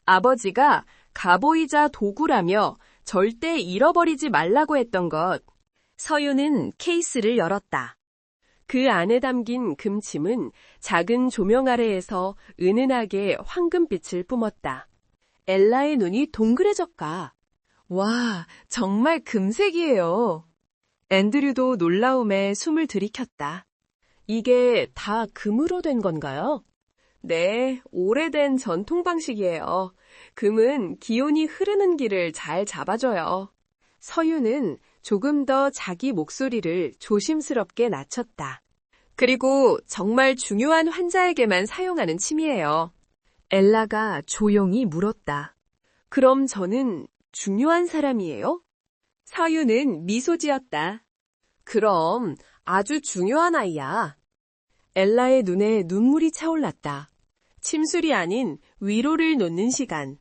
Speaker 1: 아버지가 가보이자 도구라며 절대 잃어버리지 말라고 했던 것. 서유는 케이스를 열었다. 그 안에 담긴 금침은 작은 조명 아래에서 은은하게 황금빛을 뿜었다. 엘라의 눈이 동그래졌가. 와, 정말 금색이에요. 앤드류도 놀라움에 숨을 들이켰다. 이게 다 금으로 된 건가요? 네, 오래된 전통 방식이에요. 금은 기온이 흐르는 길을 잘 잡아줘요. 서유는 조금 더 자기 목소리를 조심스럽게 낮췄다. 그리고 정말 중요한 환자에게만 사용하는 침이에요. 엘라가 조용히 물었다. 그럼 저는 중요한 사람이에요? 서유는 미소 지었다. 그럼 아주 중요한 아이야. 엘라의 눈에 눈물이 차올랐다. 침술이 아닌 위로를 놓는 시간.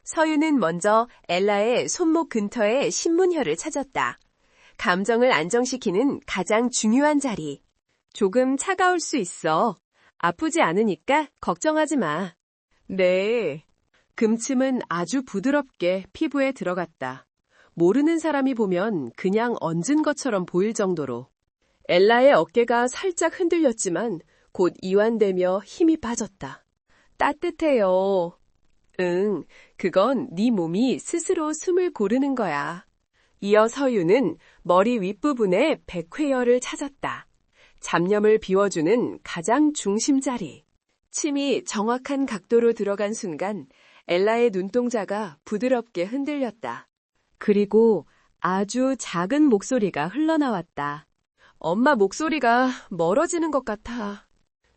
Speaker 1: 서유는 먼저 엘라의 손목 근처에 신문혀를 찾았다. 감정을 안정시키는 가장 중요한 자리. 조금 차가울 수 있어. 아프지 않으니까 걱정하지 마. 네. 금침은 아주 부드럽게 피부에 들어갔다. 모르는 사람이 보면 그냥 얹은 것처럼 보일 정도로. 엘라의 어깨가 살짝 흔들렸지만 곧 이완되며 힘이 빠졌다. 따뜻해요. 응, 그건 네 몸이 스스로 숨을 고르는 거야. 이어 서유는 머리 윗부분에 백회열을 찾았다. 잡념을 비워주는 가장 중심 자리. 침이 정확한 각도로 들어간 순간 엘라의 눈동자가 부드럽게 흔들렸다. 그리고 아주 작은 목소리가 흘러나왔다. 엄마 목소리가 멀어지는 것 같아.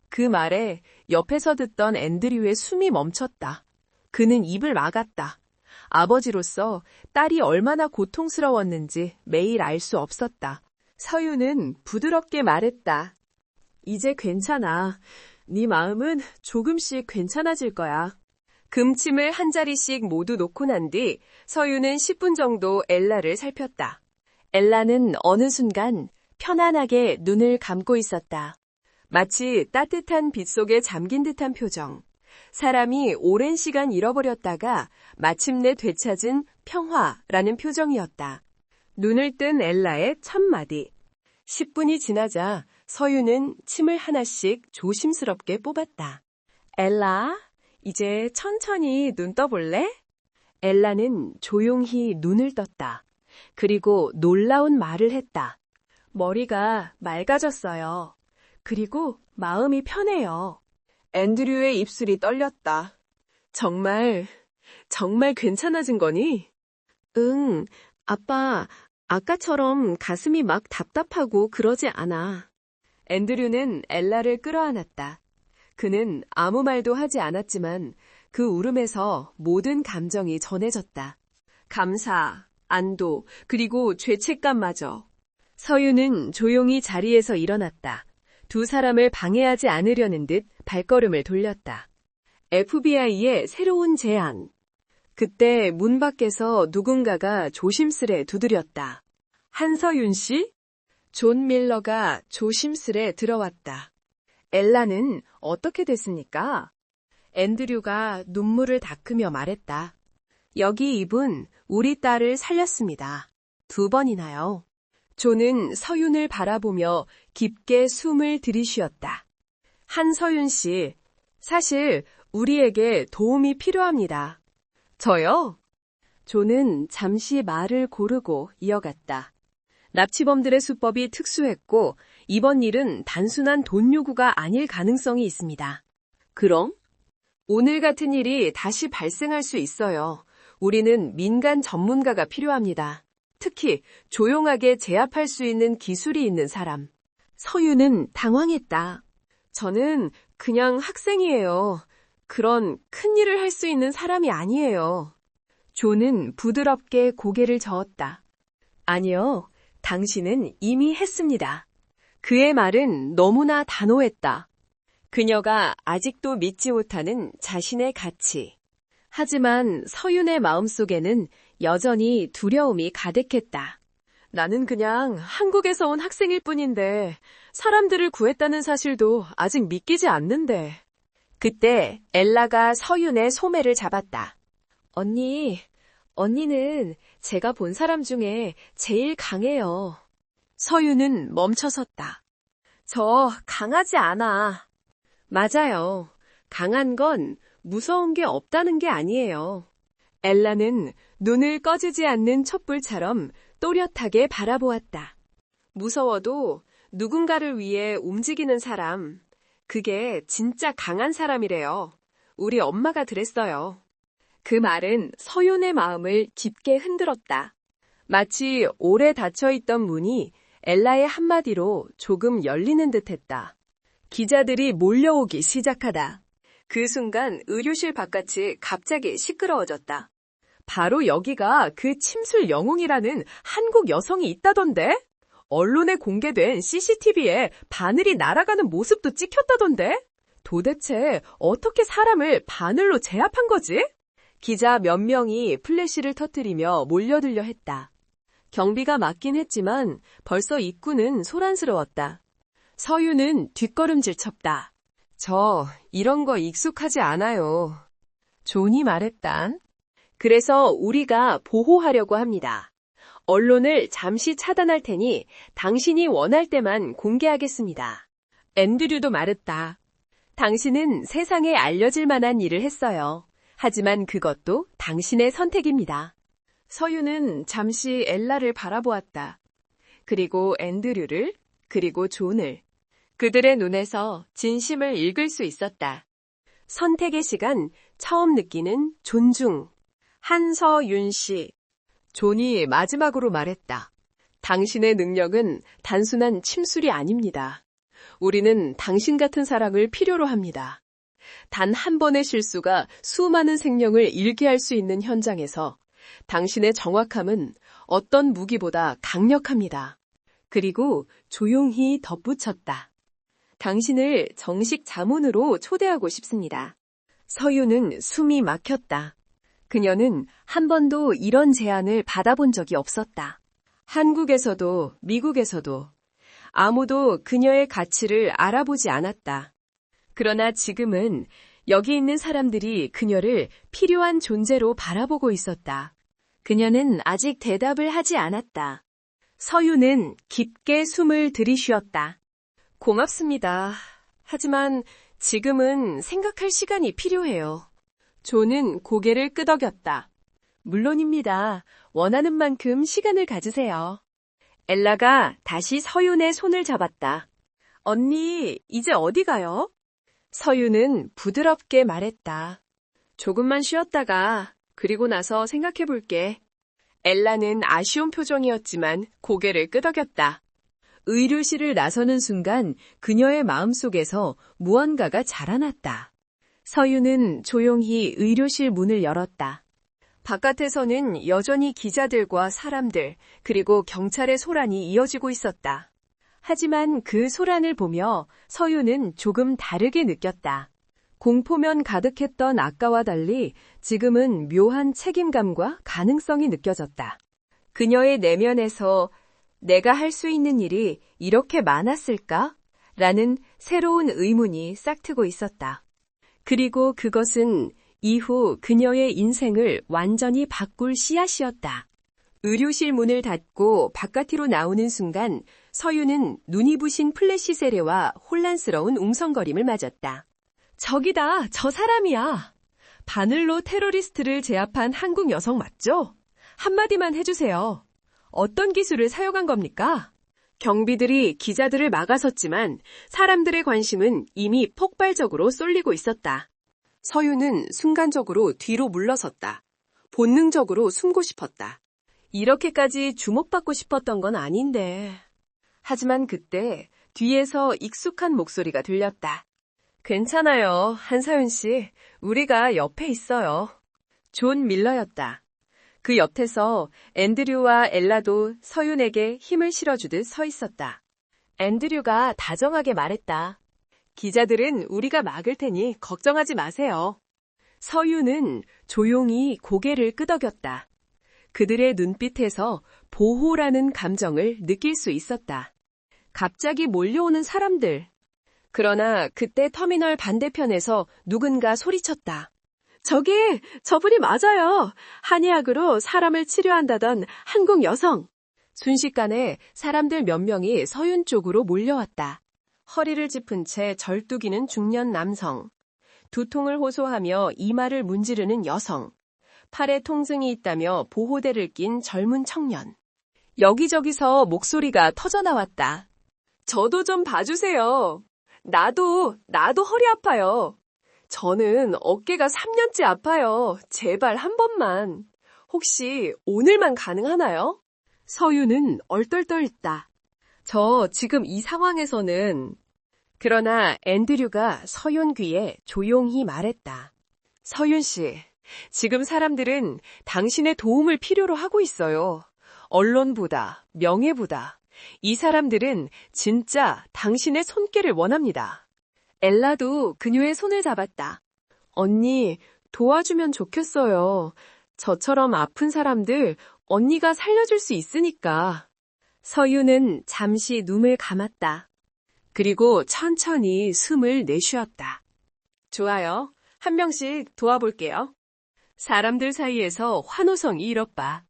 Speaker 1: 그 말에 옆에서 듣던 앤드류의 숨이 멈췄다. 그는 입을 막았다. 아버지로서 딸이 얼마나 고통스러웠는지 매일 알 수 없었다. 서유는 부드럽게 말했다. 이제 괜찮아. 네 마음은 조금씩 괜찮아질 거야. 금침을 한 자리씩 모두 놓고 난 뒤 서유는 10분 정도 엘라를 살폈다. 엘라는 어느 순간 편안하게 눈을 감고 있었다. 마치 따뜻한 빛 속에 잠긴 듯한 표정. 사람이 오랜 시간 잃어버렸다가 마침내 되찾은 평화라는 표정이었다. 눈을 뜬 엘라의 첫 마디. 10분이 지나자 서유는 침을 하나씩 조심스럽게 뽑았다. 엘라, 이제 천천히 눈 떠볼래? 엘라는 조용히 눈을 떴다. 그리고 놀라운 말을 했다. 머리가 맑아졌어요. 그리고 마음이 편해요. 앤드류의 입술이 떨렸다. 정말 정말 괜찮아진 거니?
Speaker 2: 응, 아빠, 아까처럼 가슴이 막 답답하고 그러지 않아.
Speaker 1: 앤드류는 엘라를 끌어안았다. 그는 아무 말도 하지 않았지만 그 울음에서 모든 감정이 전해졌다. 감사, 안도, 그리고 죄책감마저. 서유는 조용히 자리에서 일어났다. 두 사람을 방해하지 않으려는 듯 발걸음을 돌렸다. FBI의 새로운 제안. 그때 문 밖에서 누군가가 조심스레 두드렸다. 한서윤 씨? 존 밀러가 조심스레 들어왔다. 엘라는 어떻게 됐습니까? 앤드류가 눈물을 닦으며 말했다. 여기 이분 우리 딸을 살렸습니다. 2번이나요. 존은 서윤을 바라보며 깊게 숨을 들이쉬었다. 한서윤 씨, 사실 우리에게 도움이 필요합니다. 저요? 존은 잠시 말을 고르고 이어갔다. 납치범들의 수법이 특수했고 이번 일은 단순한 돈 요구가 아닐 가능성이 있습니다. 그럼? 오늘 같은 일이 다시 발생할 수 있어요. 우리는 민간 전문가가 필요합니다. 특히 조용하게 제압할 수 있는 기술이 있는 사람. 서유는 당황했다. 저는 그냥 학생이에요. 그런 큰 일을 할 수 있는 사람이 아니에요. 존은 부드럽게 고개를 저었다. 아니요, 당신은 이미 했습니다. 그의 말은 너무나 단호했다. 그녀가 아직도 믿지 못하는 자신의 가치. 하지만 서윤의 마음속에는 여전히 두려움이 가득했다. 나는 그냥 한국에서 온 학생일 뿐인데 사람들을 구했다는 사실도 아직 믿기지 않는데. 그때 엘라가 서윤의 소매를 잡았다. 언니는 제가 본 사람 중에 제일 강해요. 서윤은 멈춰섰다. 저 강하지 않아. 맞아요. 강한 건 무서운 게 없다는 게 아니에요. 엘라는 눈을 꺼지지 않는 촛불처럼 또렷하게 바라보았다. 무서워도 누군가를 위해 움직이는 사람, 그게 진짜 강한 사람이래요. 우리 엄마가 그랬어요. 그 말은 서윤의 마음을 깊게 흔들었다. 마치 오래 닫혀있던 문이 엘라의 한마디로 조금 열리는 듯했다. 기자들이 몰려오기 시작하다. 그 순간 의료실 바깥이 갑자기 시끄러워졌다. 바로 여기가 그 침술 영웅이라는 한국 여성이 있다던데? 언론에 공개된 CCTV에 바늘이 날아가는 모습도 찍혔다던데? 도대체 어떻게 사람을 바늘로 제압한 거지? 기자 몇 명이 플래시를 터뜨리며 몰려들려 했다. 경비가 막긴 했지만 벌써 입구는 소란스러웠다. 서유는 뒷걸음질 쳤다. 저 이런 거 익숙하지 않아요. 존이 말했단. 그래서 우리가 보호하려고 합니다. 언론을 잠시 차단할 테니 당신이 원할 때만 공개하겠습니다. 앤드류도 말했다. 당신은 세상에 알려질 만한 일을 했어요. 하지만 그것도 당신의 선택입니다. 서유는 잠시 엘라를 바라보았다. 그리고 앤드류를, 그리고 존을. 그들의 눈에서 진심을 읽을 수 있었다. 선택의 시간, 처음 느끼는 존중. 한서윤 씨. 존이 마지막으로 말했다. 당신의 능력은 단순한 침술이 아닙니다. 우리는 당신 같은 사람을 필요로 합니다. 단 한 번의 실수가 수많은 생명을 잃게 할 수 있는 현장에서 당신의 정확함은 어떤 무기보다 강력합니다. 그리고 조용히 덧붙였다. 당신을 정식 자문으로 초대하고 싶습니다. 서유는 숨이 막혔다. 그녀는 한 번도 이런 제안을 받아본 적이 없었다. 한국에서도 미국에서도 아무도 그녀의 가치를 알아보지 않았다. 그러나 지금은 여기 있는 사람들이 그녀를 필요한 존재로 바라보고 있었다. 그녀는 아직 대답을 하지 않았다. 서유는 깊게 숨을 들이쉬었다. 고맙습니다. 하지만 지금은 생각할 시간이 필요해요. 존은 고개를 끄덕였다. 물론입니다. 원하는 만큼 시간을 가지세요. 엘라가 다시 서윤의 손을 잡았다. 언니, 이제 어디 가요? 서윤은 부드럽게 말했다. 조금만 쉬었다가 그리고 나서 생각해 볼게. 엘라는 아쉬운 표정이었지만 고개를 끄덕였다. 의료실을 나서는 순간 그녀의 마음속에서 무언가가 자라났다. 서유는 조용히 의료실 문을 열었다. 바깥에서는 여전히 기자들과 사람들, 그리고 경찰의 소란이 이어지고 있었다. 하지만 그 소란을 보며 서유는 조금 다르게 느꼈다. 공포면 가득했던 아까와 달리 지금은 묘한 책임감과 가능성이 느껴졌다. 그녀의 내면에서 내가 할 수 있는 일이 이렇게 많았을까? 라는 새로운 의문이 싹트고 있었다. 그리고 그것은 이후 그녀의 인생을 완전히 바꿀 씨앗이었다. 의료실 문을 닫고 바깥으로 나오는 순간 서유는 눈이 부신 플래시 세례와 혼란스러운 웅성거림을 맞았다. 저기다, 저 사람이야. 바늘로 테러리스트를 제압한 한국 여성 맞죠? 한마디만 해주세요. 어떤 기술을 사용한 겁니까? 경비들이 기자들을 막아섰지만 사람들의 관심은 이미 폭발적으로 쏠리고 있었다. 서유는 순간적으로 뒤로 물러섰다. 본능적으로 숨고 싶었다. 이렇게까지 주목받고 싶었던 건 아닌데. 하지만 그때 뒤에서 익숙한 목소리가 들렸다. 괜찮아요, 한사윤 씨. 우리가 옆에 있어요. 존 밀러였다. 그 옆에서 앤드류와 엘라도 서윤에게 힘을 실어주듯 서 있었다. 앤드류가 다정하게 말했다. 기자들은 우리가 막을 테니 걱정하지 마세요. 서윤은 조용히 고개를 끄덕였다. 그들의 눈빛에서 보호라는 감정을 느낄 수 있었다. 갑자기 몰려오는 사람들. 그러나 그때 터미널 반대편에서 누군가 소리쳤다. 저분이 맞아요. 한의학으로 사람을 치료한다던 한국 여성. 순식간에 사람들 몇 명이 서윤 쪽으로 몰려왔다. 허리를 짚은 채 절뚝이는 중년 남성. 두통을 호소하며 이마를 문지르는 여성. 팔에 통증이 있다며 보호대를 낀 젊은 청년. 여기저기서 목소리가 터져나왔다. 저도 좀 봐주세요. 나도 허리 아파요. 저는 어깨가 3년째 아파요. 제발 한 번만. 혹시 오늘만 가능하나요? 서유는 얼떨떨했다. 저 지금 이 상황에서는. 그러나 앤드류가 서윤 귀에 조용히 말했다. 서윤 씨, 지금 사람들은 당신의 도움을 필요로 하고 있어요. 언론보다, 명예보다. 이 사람들은 진짜 당신의 손길을 원합니다. 엘라도 그녀의 손을 잡았다. 언니, 도와주면 좋겠어요. 저처럼 아픈 사람들 언니가 살려줄 수 있으니까. 서유는 잠시 눈을 감았다. 그리고 천천히 숨을 내쉬었다. 좋아요. 한 명씩 도와볼게요. 사람들 사이에서 환호성이 일었다.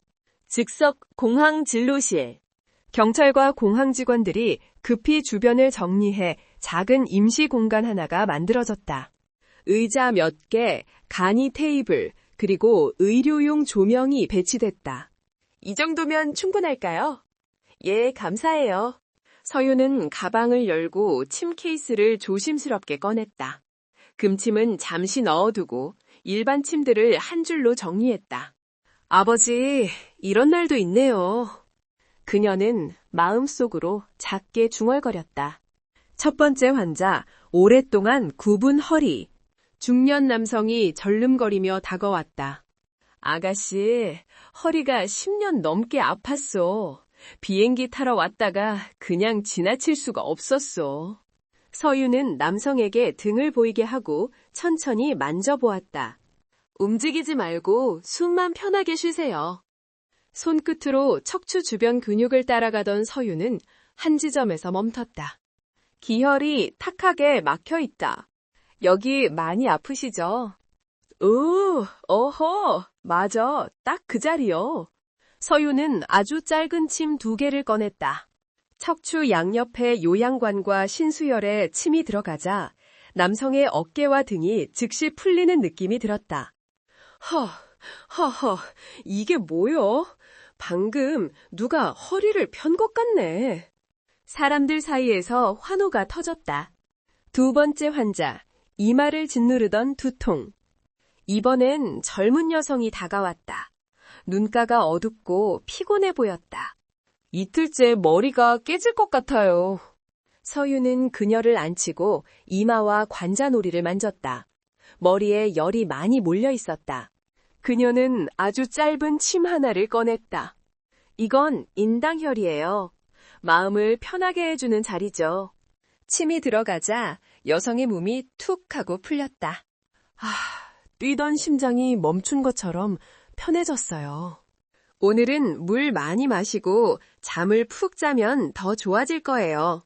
Speaker 1: 즉석 공항 진료실. 경찰과 공항 직원들이 급히 주변을 정리해 작은 임시 공간 하나가 만들어졌다. 의자 몇 개, 간이 테이블, 그리고 의료용 조명이 배치됐다. 이 정도면 충분할까요? 예, 감사해요. 서유는 가방을 열고 침 케이스를 조심스럽게 꺼냈다. 금침은 잠시 넣어두고 일반 침들을 한 줄로 정리했다. 아버지, 이런 날도 있네요. 그녀는 마음속으로 작게 중얼거렸다. 첫 번째 환자, 오랫동안 굽은 허리. 중년 남성이 절름거리며 다가왔다. 아가씨, 허리가 10년 넘게 아팠어. 비행기 타러 왔다가 그냥 지나칠 수가 없었어. 서유는 남성에게 등을 보이게 하고 천천히 만져보았다. 움직이지 말고 숨만 편하게 쉬세요. 손끝으로 척추 주변 근육을 따라가던 서유는 한 지점에서 멈췄다. 기혈이 탁하게 막혀 있다. 여기 많이 아프시죠? 어허, 맞아. 딱 그 자리요. 서유는 아주 짧은 침 2개를 꺼냈다. 척추 양옆에 요양관과 신수혈에 침이 들어가자 남성의 어깨와 등이 즉시 풀리는 느낌이 들었다. 허허, 이게 뭐요? 방금 누가 허리를 편 것 같네. 사람들 사이에서 환호가 터졌다. 두 번째 환자, 이마를 짓누르던 두통. 이번엔 젊은 여성이 다가왔다. 눈가가 어둡고 피곤해 보였다. 이틀째 머리가 깨질 것 같아요. 서유는 그녀를 앉히고 이마와 관자놀이를 만졌다. 머리에 열이 많이 몰려 있었다. 그녀는 아주 짧은 침 하나를 꺼냈다. 이건 인당혈이에요. 마음을 편하게 해주는 자리죠. 침이 들어가자 여성의 몸이 툭 하고 풀렸다. 뛰던 심장이 멈춘 것처럼 편해졌어요. 오늘은 물 많이 마시고 잠을 푹 자면 더 좋아질 거예요.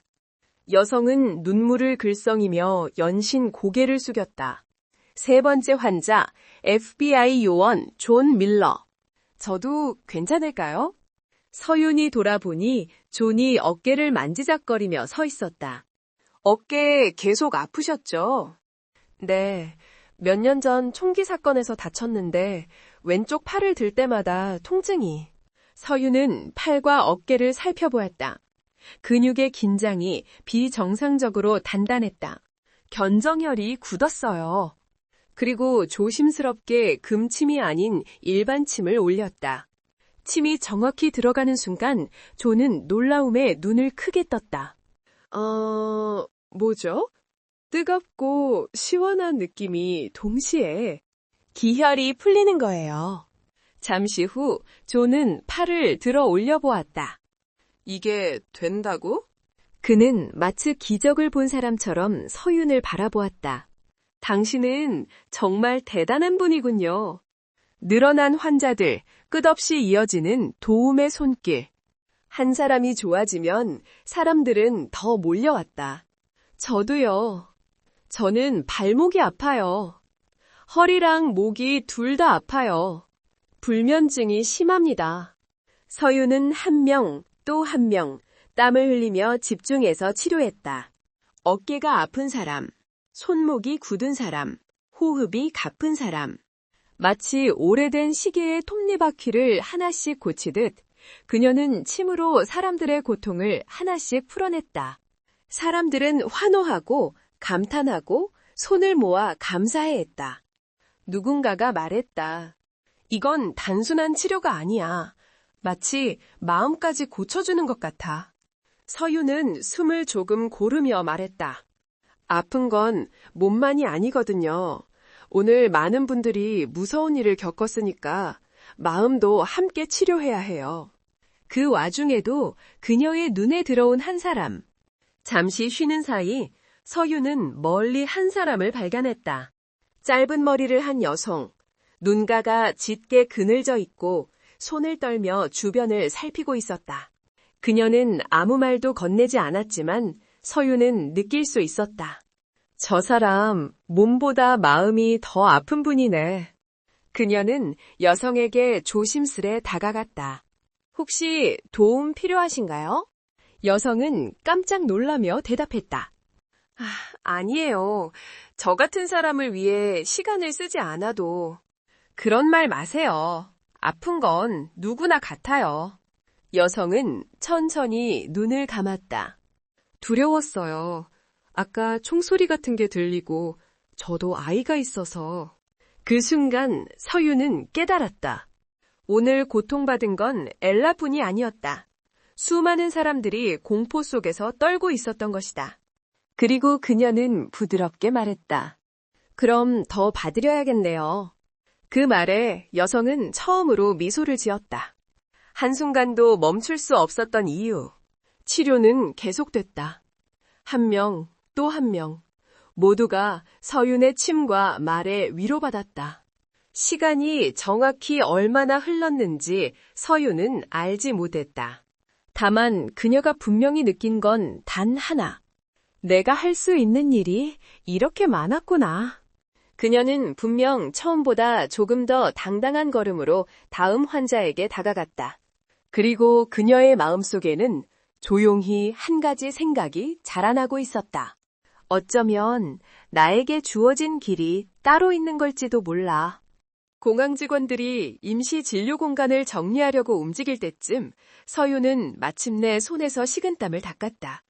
Speaker 1: 여성은 눈물을 글썽이며 연신 고개를 숙였다. 세 번째 환자, FBI 요원 존 밀러. 저도 괜찮을까요? 서윤이 돌아보니 존이 어깨를 만지작거리며 서 있었다. 어깨 계속 아프셨죠? 네, 몇 년 전 총기 사건에서 다쳤는데 왼쪽 팔을 들 때마다 통증이. 서윤은 팔과 어깨를 살펴보았다. 근육의 긴장이 비정상적으로 단단했다. 견정혈이 굳었어요. 그리고 조심스럽게 금침이 아닌 일반 침을 올렸다. 침이 정확히 들어가는 순간 존은 놀라움에 눈을 크게 떴다. 뭐죠? 뜨겁고 시원한 느낌이 동시에 기혈이 풀리는 거예요. 잠시 후 존은 팔을 들어 올려 보았다. 이게 된다고? 그는 마치 기적을 본 사람처럼 서윤을 바라보았다. 당신은 정말 대단한 분이군요. 늘어난 환자들, 끝없이 이어지는 도움의 손길. 한 사람이 좋아지면 사람들은 더 몰려왔다. 저도요. 저는 발목이 아파요. 허리랑 목이 둘 다 아파요. 불면증이 심합니다. 서윤은 한 명, 또 한 명, 땀을 흘리며 집중해서 치료했다. 어깨가 아픈 사람, 손목이 굳은 사람, 호흡이 가쁜 사람. 마치 오래된 시계의 톱니바퀴를 하나씩 고치듯 그녀는 침으로 사람들의 고통을 하나씩 풀어냈다. 사람들은 환호하고 감탄하고 손을 모아 감사해했다. 누군가가 말했다. 이건 단순한 치료가 아니야. 마치 마음까지 고쳐주는 것 같아. 서유는 숨을 조금 고르며 말했다. 아픈 건 몸만이 아니거든요. 오늘 많은 분들이 무서운 일을 겪었으니까 마음도 함께 치료해야 해요. 그 와중에도 그녀의 눈에 들어온 한 사람. 잠시 쉬는 사이 서유는 멀리 한 사람을 발견했다. 짧은 머리를 한 여성, 눈가가 짙게 그늘져 있고 손을 떨며 주변을 살피고 있었다. 그녀는 아무 말도 건네지 않았지만 서유는 느낄 수 있었다. 저 사람 몸보다 마음이 더 아픈 분이네. 그녀는 여성에게 조심스레 다가갔다. 혹시 도움 필요하신가요? 여성은 깜짝 놀라며 대답했다. 아니에요. 저 같은 사람을 위해 시간을 쓰지 않아도. 그런 말 마세요. 아픈 건 누구나 같아요. 여성은 천천히 눈을 감았다. 두려웠어요. 아까 총소리 같은 게 들리고 저도 아이가 있어서. 그 순간 서유는 깨달았다. 오늘 고통받은 건 엘라뿐이 아니었다. 수많은 사람들이 공포 속에서 떨고 있었던 것이다. 그리고 그녀는 부드럽게 말했다. 그럼 더 봐드려야겠네요. 그 말에 여성은 처음으로 미소를 지었다. 한순간도 멈출 수 없었던 이유. 치료는 계속됐다. 한 명, 또 한 명. 모두가 서윤의 침과 말에 위로받았다. 시간이 정확히 얼마나 흘렀는지 서윤은 알지 못했다. 다만 그녀가 분명히 느낀 건 단 하나. 내가 할 수 있는 일이 이렇게 많았구나. 그녀는 분명 처음보다 조금 더 당당한 걸음으로 다음 환자에게 다가갔다. 그리고 그녀의 마음속에는 조용히 한 가지 생각이 자라나고 있었다. 어쩌면 나에게 주어진 길이 따로 있는 걸지도 몰라. 공항 직원들이 임시 진료 공간을 정리하려고 움직일 때쯤 서유는 마침내 손에서 식은땀을 닦았다.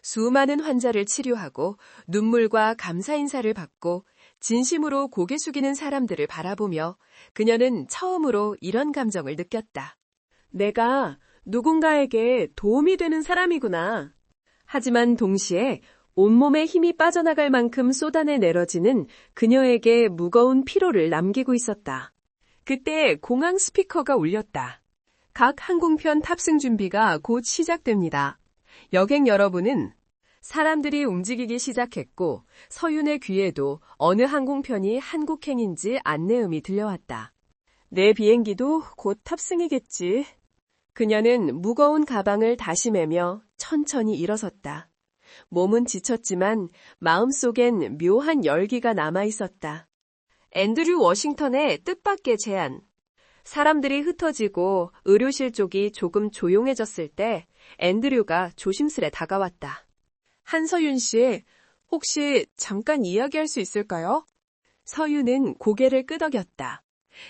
Speaker 1: 수많은 환자를 치료하고 눈물과 감사 인사를 받고 진심으로 고개 숙이는 사람들을 바라보며 그녀는 처음으로 이런 감정을 느꼈다. 내가 누군가에게 도움이 되는 사람이구나. 하지만 동시에 온몸에 힘이 빠져나갈 만큼 쏟아내 내려지는 그녀에게 무거운 피로를 남기고 있었다. 그때 공항 스피커가 울렸다. 각 항공편 탑승 준비가 곧 시작됩니다. 여객 여러분은 사람들이 움직이기 시작했고 서윤의 귀에도 어느 항공편이 한국행인지 안내음이 들려왔다. 내 비행기도 곧 탑승이겠지. 그녀는 무거운 가방을 다시 메며 천천히 일어섰다. 몸은 지쳤지만 마음속엔 묘한 열기가 남아있었다. 앤드류 워싱턴의 뜻밖의 제안. 사람들이 흩어지고 의료실 쪽이 조금 조용해졌을 때 앤드류가 조심스레 다가왔다. 한서윤 씨, 혹시 잠깐 이야기할 수 있을까요? 서윤은 고개를 끄덕였다.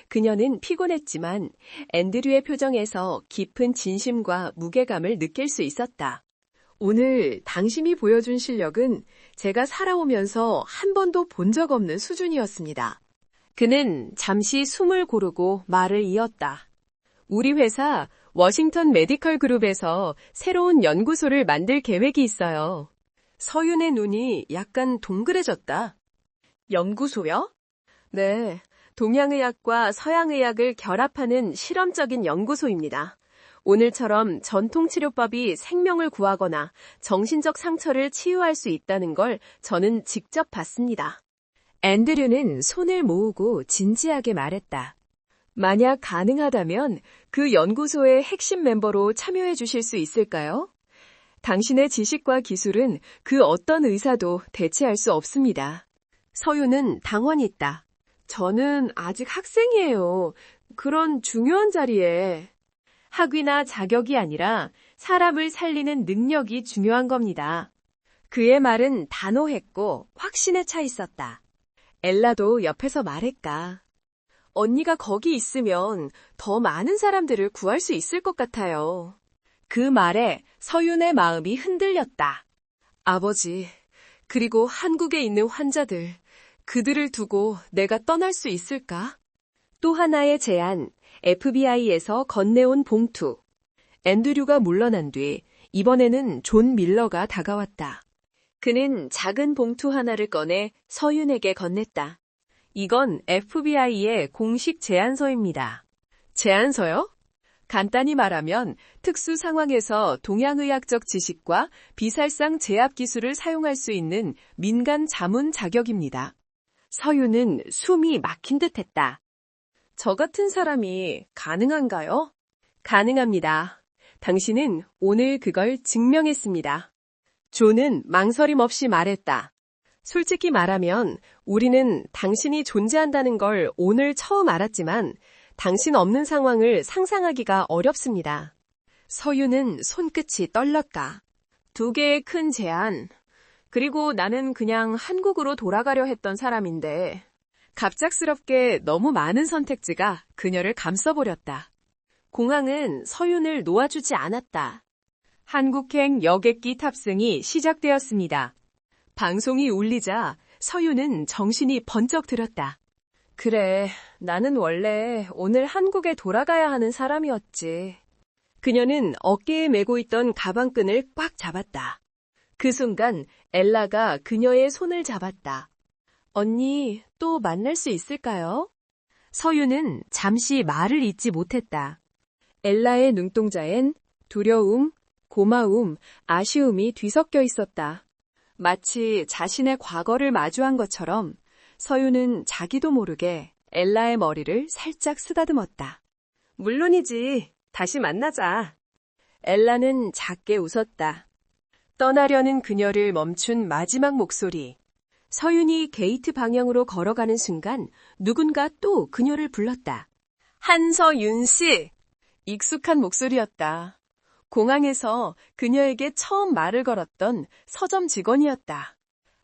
Speaker 1: 그녀는 피곤했지만 앤드류의 표정에서 깊은 진심과 무게감을 느낄 수 있었다. 오늘 당신이 보여준 실력은 제가 살아오면서 한 번도 본 적 없는 수준이었습니다. 그는 잠시 숨을 고르고 말을 이었다. 우리 회사 워싱턴 메디컬 그룹에서 새로운 연구소를 만들 계획이 있어요. 서윤의 눈이 약간 동그래졌다. 연구소요? 네, 동양의학과 서양의학을 결합하는 실험적인 연구소입니다. 오늘처럼 전통치료법이 생명을 구하거나 정신적 상처를 치유할 수 있다는 걸 저는 직접 봤습니다. 앤드류는 손을 모으고 진지하게 말했다. 만약 가능하다면 그 연구소의 핵심 멤버로 참여해 주실 수 있을까요? 당신의 지식과 기술은 그 어떤 의사도 대체할 수 없습니다. 서윤은 당황했다. 저는 아직 학생이에요. 그런 중요한 자리에. 학위나 자격이 아니라 사람을 살리는 능력이 중요한 겁니다. 그의 말은 단호했고 확신에 차 있었다. 엘라도 옆에서 말했다. 언니가 거기 있으면 더 많은 사람들을 구할 수 있을 것 같아요. 그 말에 서윤의 마음이 흔들렸다. 아버지, 그리고 한국에 있는 환자들, 그들을 두고 내가 떠날 수 있을까? 또 하나의 제안, FBI에서 건네온 봉투. 앤드류가 물러난 뒤 이번에는 존 밀러가 다가왔다. 그는 작은 봉투 하나를 꺼내 서윤에게 건넸다. 이건 FBI의 공식 제안서입니다. 제안서요? 간단히 말하면 특수 상황에서 동양의학적 지식과 비살상 제압 기술을 사용할 수 있는 민간 자문 자격입니다. 서윤은 숨이 막힌 듯했다. 저 같은 사람이 가능한가요? 가능합니다. 당신은 오늘 그걸 증명했습니다. 존은 망설임 없이 말했다. 솔직히 말하면 우리는 당신이 존재한다는 걸 오늘 처음 알았지만 당신 없는 상황을 상상하기가 어렵습니다. 서윤은 손끝이 떨렸다. 2개의 큰 제안. 그리고 나는 그냥 한국으로 돌아가려 했던 사람인데 갑작스럽게 너무 많은 선택지가 그녀를 감싸버렸다. 공항은 서윤을 놓아주지 않았다. 한국행 여객기 탑승이 시작되었습니다. 방송이 울리자 서윤은 정신이 번쩍 들었다. 그래, 나는 원래 오늘 한국에 돌아가야 하는 사람이었지. 그녀는 어깨에 메고 있던 가방끈을 꽉 잡았다. 그 순간 엘라가 그녀의 손을 잡았다. 언니, 또 만날 수 있을까요? 서윤은 잠시 말을 잇지 못했다. 엘라의 눈동자엔 두려움, 고마움, 아쉬움이 뒤섞여 있었다. 마치 자신의 과거를 마주한 것처럼 서윤은 자기도 모르게 엘라의 머리를 살짝 쓰다듬었다. 물론이지. 다시 만나자. 엘라는 작게 웃었다. 떠나려는 그녀를 멈춘 마지막 목소리. 서윤이 게이트 방향으로 걸어가는 순간 누군가 또 그녀를 불렀다. 한서윤 씨! 익숙한 목소리였다. 공항에서 그녀에게 처음 말을 걸었던 서점 직원이었다.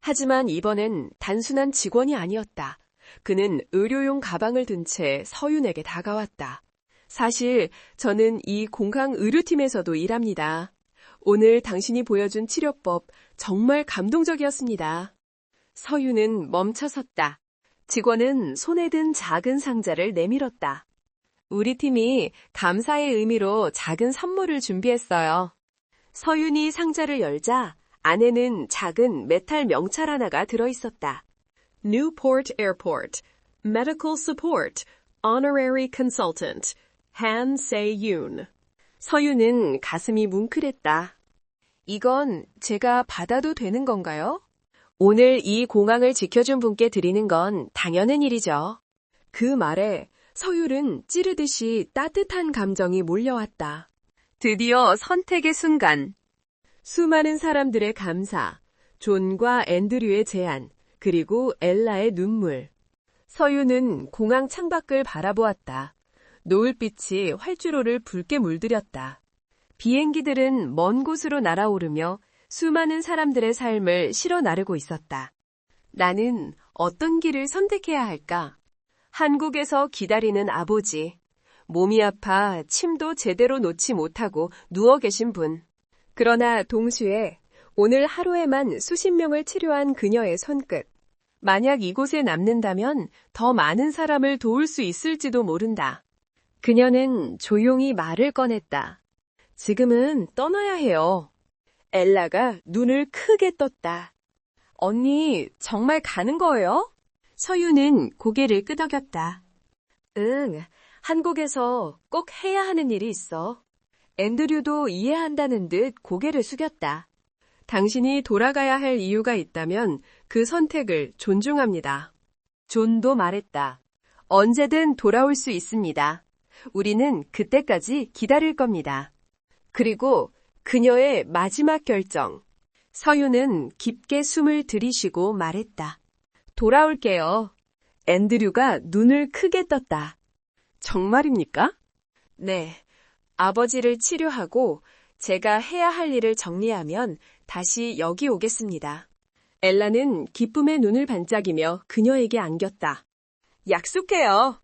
Speaker 1: 하지만 이번엔 단순한 직원이 아니었다. 그는 의료용 가방을 든 채 서윤에게 다가왔다. 사실 저는 이 공항 의료팀에서도 일합니다. 오늘 당신이 보여준 치료법 정말 감동적이었습니다. 서윤은 멈춰섰다. 직원은 손에 든 작은 상자를 내밀었다. 우리 팀이 감사의 의미로 작은 선물을 준비했어요. 서윤이 상자를 열자 안에는 작은 메탈 명찰 하나가 들어있었다. Newport Airport, Medical Support, Honorary Consultant, Han Se-yoon. 서윤은 가슴이 뭉클했다. 이건 제가 받아도 되는 건가요? 오늘 이 공항을 지켜준 분께 드리는 건 당연한 일이죠. 그 말에 서율은 찌르듯이 따뜻한 감정이 몰려왔다. 드디어 선택의 순간. 수많은 사람들의 감사, 존과 앤드류의 제안, 그리고 엘라의 눈물. 서윤은 공항 창밖을 바라보았다. 노을빛이 활주로를 붉게 물들였다. 비행기들은 먼 곳으로 날아오르며 수많은 사람들의 삶을 실어 나르고 있었다. 나는 어떤 길을 선택해야 할까? 한국에서 기다리는 아버지, 몸이 아파 침도 제대로 놓지 못하고 누워 계신 분. 그러나 동시에 오늘 하루에만 수십 명을 치료한 그녀의 손끝. 만약 이곳에 남는다면 더 많은 사람을 도울 수 있을지도 모른다. 그녀는 조용히 말을 꺼냈다. 지금은 떠나야 해요. 엘라가 눈을 크게 떴다. 언니, 정말 가는 거예요? 서유는 고개를 끄덕였다. 응, 한국에서 꼭 해야 하는 일이 있어. 앤드류도 이해한다는 듯 고개를 숙였다. 당신이 돌아가야 할 이유가 있다면 그 선택을 존중합니다. 존도 말했다. 언제든 돌아올 수 있습니다. 우리는 그때까지 기다릴 겁니다. 그리고 그녀의 마지막 결정. 서유는 깊게 숨을 들이쉬고 말했다. 돌아올게요. 앤드류가 눈을 크게 떴다. 정말입니까? 네. 아버지를 치료하고 제가 해야 할 일을 정리하면 다시 여기 오겠습니다. 엘라는 기쁨의 눈을 반짝이며 그녀에게 안겼다. 약속해요.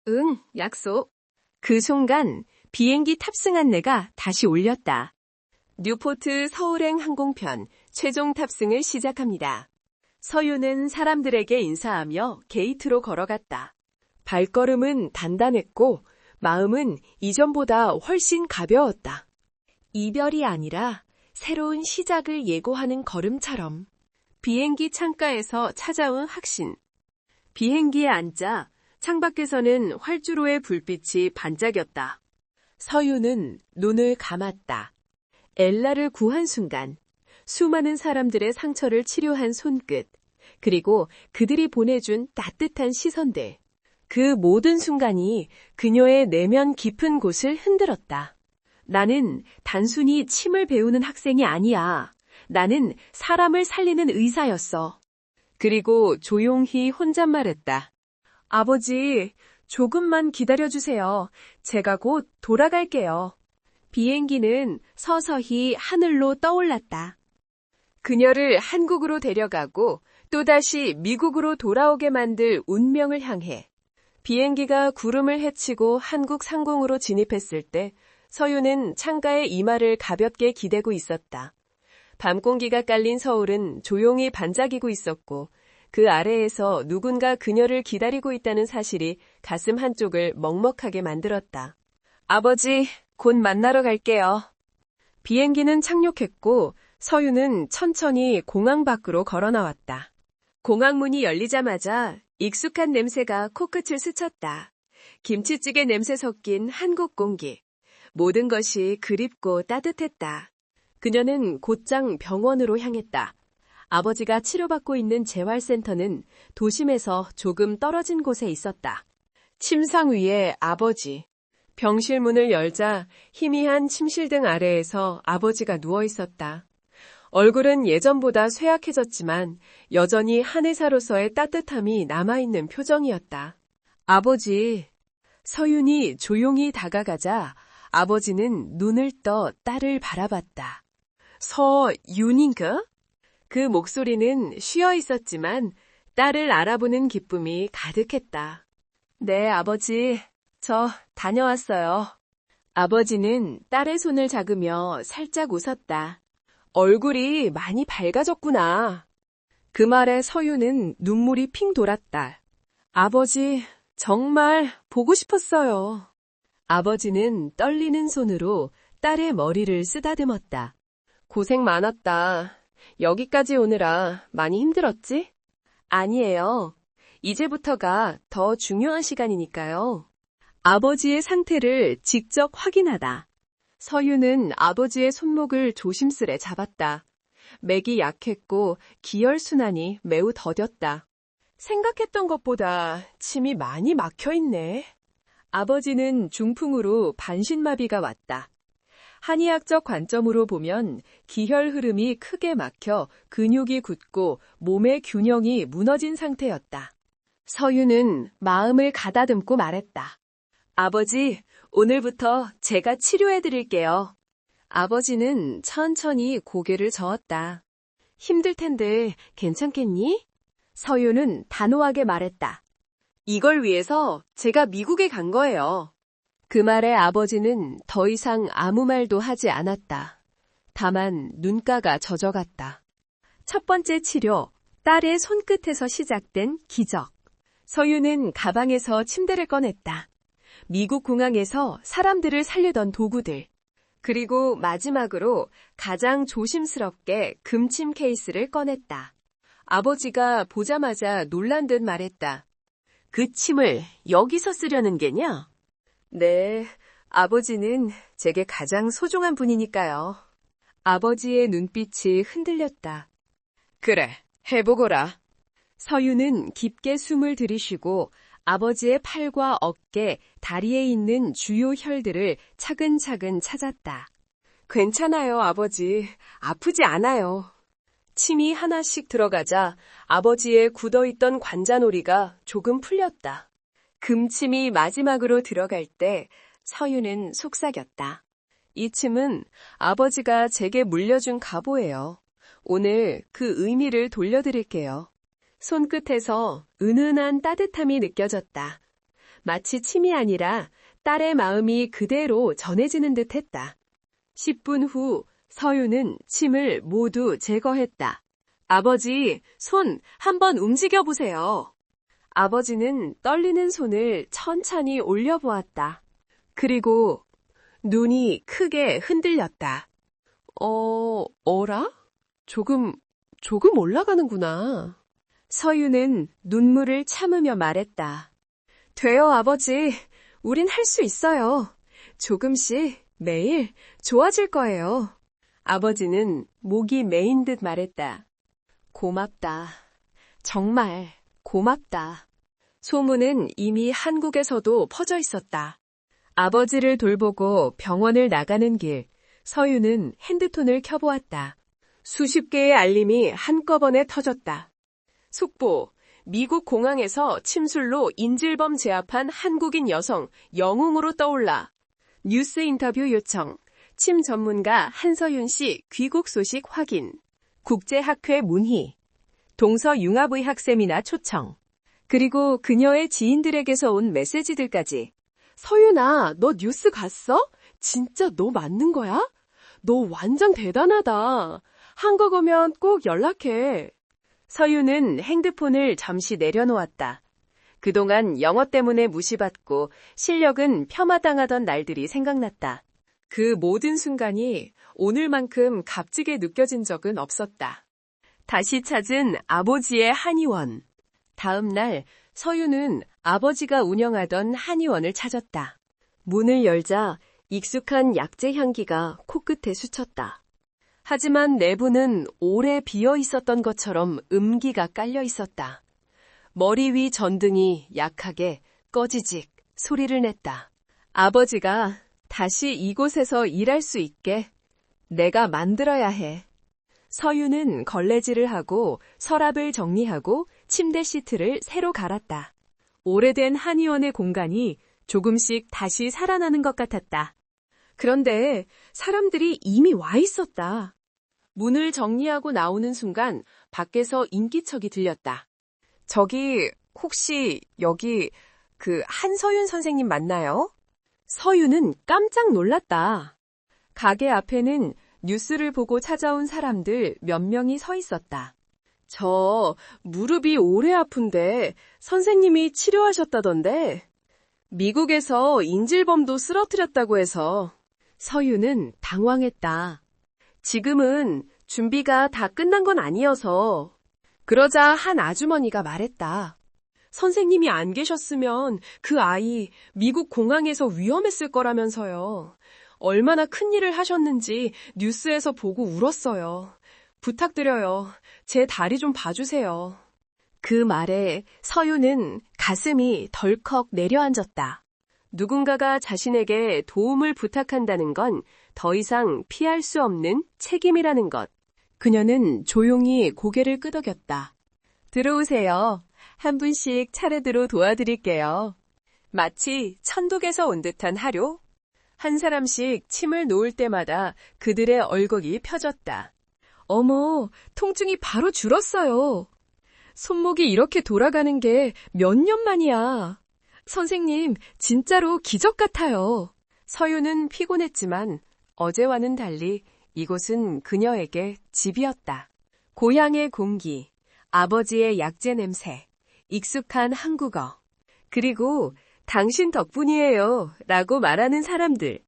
Speaker 1: 응, 약속. 그 순간 비행기 탑승 안내가 다시 울렸다. 뉴포트 서울행 항공편 최종 탑승을 시작합니다. 서유는 사람들에게 인사하며 게이트로 걸어갔다. 발걸음은 단단했고 마음은 이전보다 훨씬 가벼웠다. 이별이 아니라 새로운 시작을 예고하는 걸음처럼. 비행기 창가에서 찾아온 확신. 비행기에 앉자 창밖에서는 활주로의 불빛이 반짝였다. 서유는 눈을 감았다. 엘라를 구한 순간, 수많은 사람들의 상처를 치료한 손끝, 그리고 그들이 보내준 따뜻한 시선들. 그 모든 순간이 그녀의 내면 깊은 곳을 흔들었다. 나는 단순히 침을 배우는 학생이 아니야. 나는 사람을 살리는 의사였어. 그리고 조용히 혼잣말했다. 아버지, 조금만 기다려주세요. 제가 곧 돌아갈게요. 비행기는 서서히 하늘로 떠올랐다. 그녀를 한국으로 데려가고 또다시 미국으로 돌아오게 만들 운명을 향해. 비행기가 구름을 헤치고 한국 상공으로 진입했을 때 서유는 창가에 이마를 가볍게 기대고 있었다. 밤공기가 깔린 서울은 조용히 반짝이고 있었고 그 아래에서 누군가 그녀를 기다리고 있다는 사실이 가슴 한쪽을 먹먹하게 만들었다. 아버지, 곧 만나러 갈게요. 비행기는 착륙했고 서유는 천천히 공항 밖으로 걸어 나왔다. 공항 문이 열리자마자 익숙한 냄새가 코끝을 스쳤다. 김치찌개 냄새 섞인 한국 공기. 모든 것이 그립고 따뜻했다. 그녀는 곧장 병원으로 향했다. 아버지가 치료받고 있는 재활센터는 도심에서 조금 떨어진 곳에 있었다. 침상 위에 아버지. 병실 문을 열자 희미한 침실등 아래에서 아버지가 누워 있었다. 얼굴은 예전보다 쇠약해졌지만 여전히 한 의사로서의 따뜻함이 남아있는 표정이었다. 아버지. 서윤이 조용히 다가가자 아버지는 눈을 떠 딸을 바라봤다. 서윤인가? 그 목소리는 쉬어 있었지만 딸을 알아보는 기쁨이 가득했다. 네, 아버지. 저 다녀왔어요. 아버지는 딸의 손을 잡으며 살짝 웃었다. 얼굴이 많이 밝아졌구나. 그 말에 서유는 눈물이 핑 돌았다. 아버지, 정말 보고 싶었어요. 아버지는 떨리는 손으로 딸의 머리를 쓰다듬었다. 고생 많았다. 여기까지 오느라 많이 힘들었지? 아니에요. 이제부터가 더 중요한 시간이니까요. 아버지의 상태를 직접 확인하다. 서유는 아버지의 손목을 조심스레 잡았다. 맥이 약했고 기혈순환이 매우 더뎠다. 생각했던 것보다 침이 많이 막혀있네. 아버지는 중풍으로 반신마비가 왔다. 한의학적 관점으로 보면 기혈 흐름이 크게 막혀 근육이 굳고 몸의 균형이 무너진 상태였다. 서유는 마음을 가다듬고 말했다. 아버지, 오늘부터 제가 치료해드릴게요. 아버지는 천천히 고개를 저었다. 힘들 텐데 괜찮겠니? 서유는 단호하게 말했다. 이걸 위해서 제가 미국에 간 거예요. 그 말에 아버지는 더 이상 아무 말도 하지 않았다. 다만 눈가가 젖어갔다. 첫 번째 치료, 딸의 손끝에서 시작된 기적. 서유는 가방에서 침대를 꺼냈다. 미국 공항에서 사람들을 살리던 도구들. 그리고 마지막으로 가장 조심스럽게 금침 케이스를 꺼냈다. 아버지가 보자마자 놀란 듯 말했다. 그 침을 여기서 쓰려는 게냐? 네, 아버지는 제게 가장 소중한 분이니까요. 아버지의 눈빛이 흔들렸다. 그래, 해보거라. 서유는 깊게 숨을 들이쉬고 아버지의 팔과 어깨, 다리에 있는 주요 혈들을 차근차근 찾았다. 괜찮아요, 아버지. 아프지 않아요. 침이 하나씩 들어가자 아버지의 굳어있던 관자놀이가 조금 풀렸다. 금침이 마지막으로 들어갈 때 서유는 속삭였다. 이 침은 아버지가 제게 물려준 갑오예요. 오늘 그 의미를 돌려드릴게요. 손끝에서 은은한 따뜻함이 느껴졌다. 마치 침이 아니라 딸의 마음이 그대로 전해지는 듯 했다. 10분 후 서유는 침을 모두 제거했다. 아버지, 손 한번 움직여보세요. 아버지는 떨리는 손을 천천히 올려보았다. 그리고 눈이 크게 흔들렸다. 어라? 조금 올라가는구나. 서유는 눈물을 참으며 말했다. 돼요, 아버지. 우린 할 수 있어요. 조금씩 매일 좋아질 거예요. 아버지는 목이 메인 듯 말했다. 고맙다. 정말 고맙다. 소문은 이미 한국에서도 퍼져 있었다. 아버지를 돌보고 병원을 나가는 길, 서유는 핸드폰을 켜보았다. 수십 개의 알림이 한꺼번에 터졌다. 속보, 미국 공항에서 침술로 인질범 제압한 한국인 여성 영웅으로 떠올라. 뉴스 인터뷰 요청, 침 전문가 한서윤 씨 귀국 소식 확인. 국제학회 문의, 동서융합의학 세미나 초청. 그리고 그녀의 지인들에게서 온 메시지들까지. 서윤아, 너 뉴스 갔어? 진짜 너 맞는 거야? 너 완전 대단하다. 한국 오면 꼭 연락해. 서윤은 핸드폰을 잠시 내려놓았다. 그동안 영어 때문에 무시받고 실력은 폄하당하던 날들이 생각났다. 그 모든 순간이 오늘만큼 값지게 느껴진 적은 없었다. 다시 찾은 아버지의 한의원. 다음 날 서윤은 아버지가 운영하던 한의원을 찾았다. 문을 열자 익숙한 약재 향기가 코끝에 스쳤다. 하지만 내부는 오래 비어 있었던 것처럼 음기가 깔려 있었다. 머리 위 전등이 약하게 꺼지직 소리를 냈다. 아버지가 다시 이곳에서 일할 수 있게 내가 만들어야 해. 서유는 걸레질을 하고 서랍을 정리하고 침대 시트를 새로 갈았다. 오래된 한의원의 공간이 조금씩 다시 살아나는 것 같았다. 그런데 사람들이 이미 와 있었다. 문을 정리하고 나오는 순간 밖에서 인기척이 들렸다. 저기 혹시 여기 그 한서윤 선생님 맞나요? 서윤은 깜짝 놀랐다. 가게 앞에는 뉴스를 보고 찾아온 사람들 몇 명이 서 있었다.
Speaker 2: 저 무릎이 오래 아픈데 선생님이 치료하셨다던데 미국에서 인질범도 쓰러뜨렸다고 해서. 서유는 당황했다. 지금은 준비가 다 끝난 건 아니어서. 그러자 한 아주머니가 말했다. 선생님이 안 계셨으면 그 아이 미국 공항에서 위험했을 거라면서요. 얼마나 큰일을 하셨는지 뉴스에서 보고 울었어요. 부탁드려요. 제 다리 좀 봐주세요. 그 말에 서유는 가슴이 덜컥 내려앉았다. 누군가가 자신에게 도움을 부탁한다는 건 더 이상 피할 수 없는 책임이라는 것. 그녀는 조용히 고개를 끄덕였다. 들어오세요. 한 분씩 차례대로 도와드릴게요. 마치 천국에서 온 듯한 하루. 한 사람씩 침을 놓을 때마다 그들의 얼굴이 펴졌다. 어머, 통증이 바로 줄었어요. 손목이 이렇게 돌아가는 게 몇 년 만이야. 선생님, 진짜로 기적 같아요. 서유는 피곤했지만 어제와는 달리 이곳은 그녀에게 집이었다. 고향의 공기, 아버지의 약재 냄새, 익숙한 한국어, 그리고 당신 덕분이에요 라고 말하는 사람들.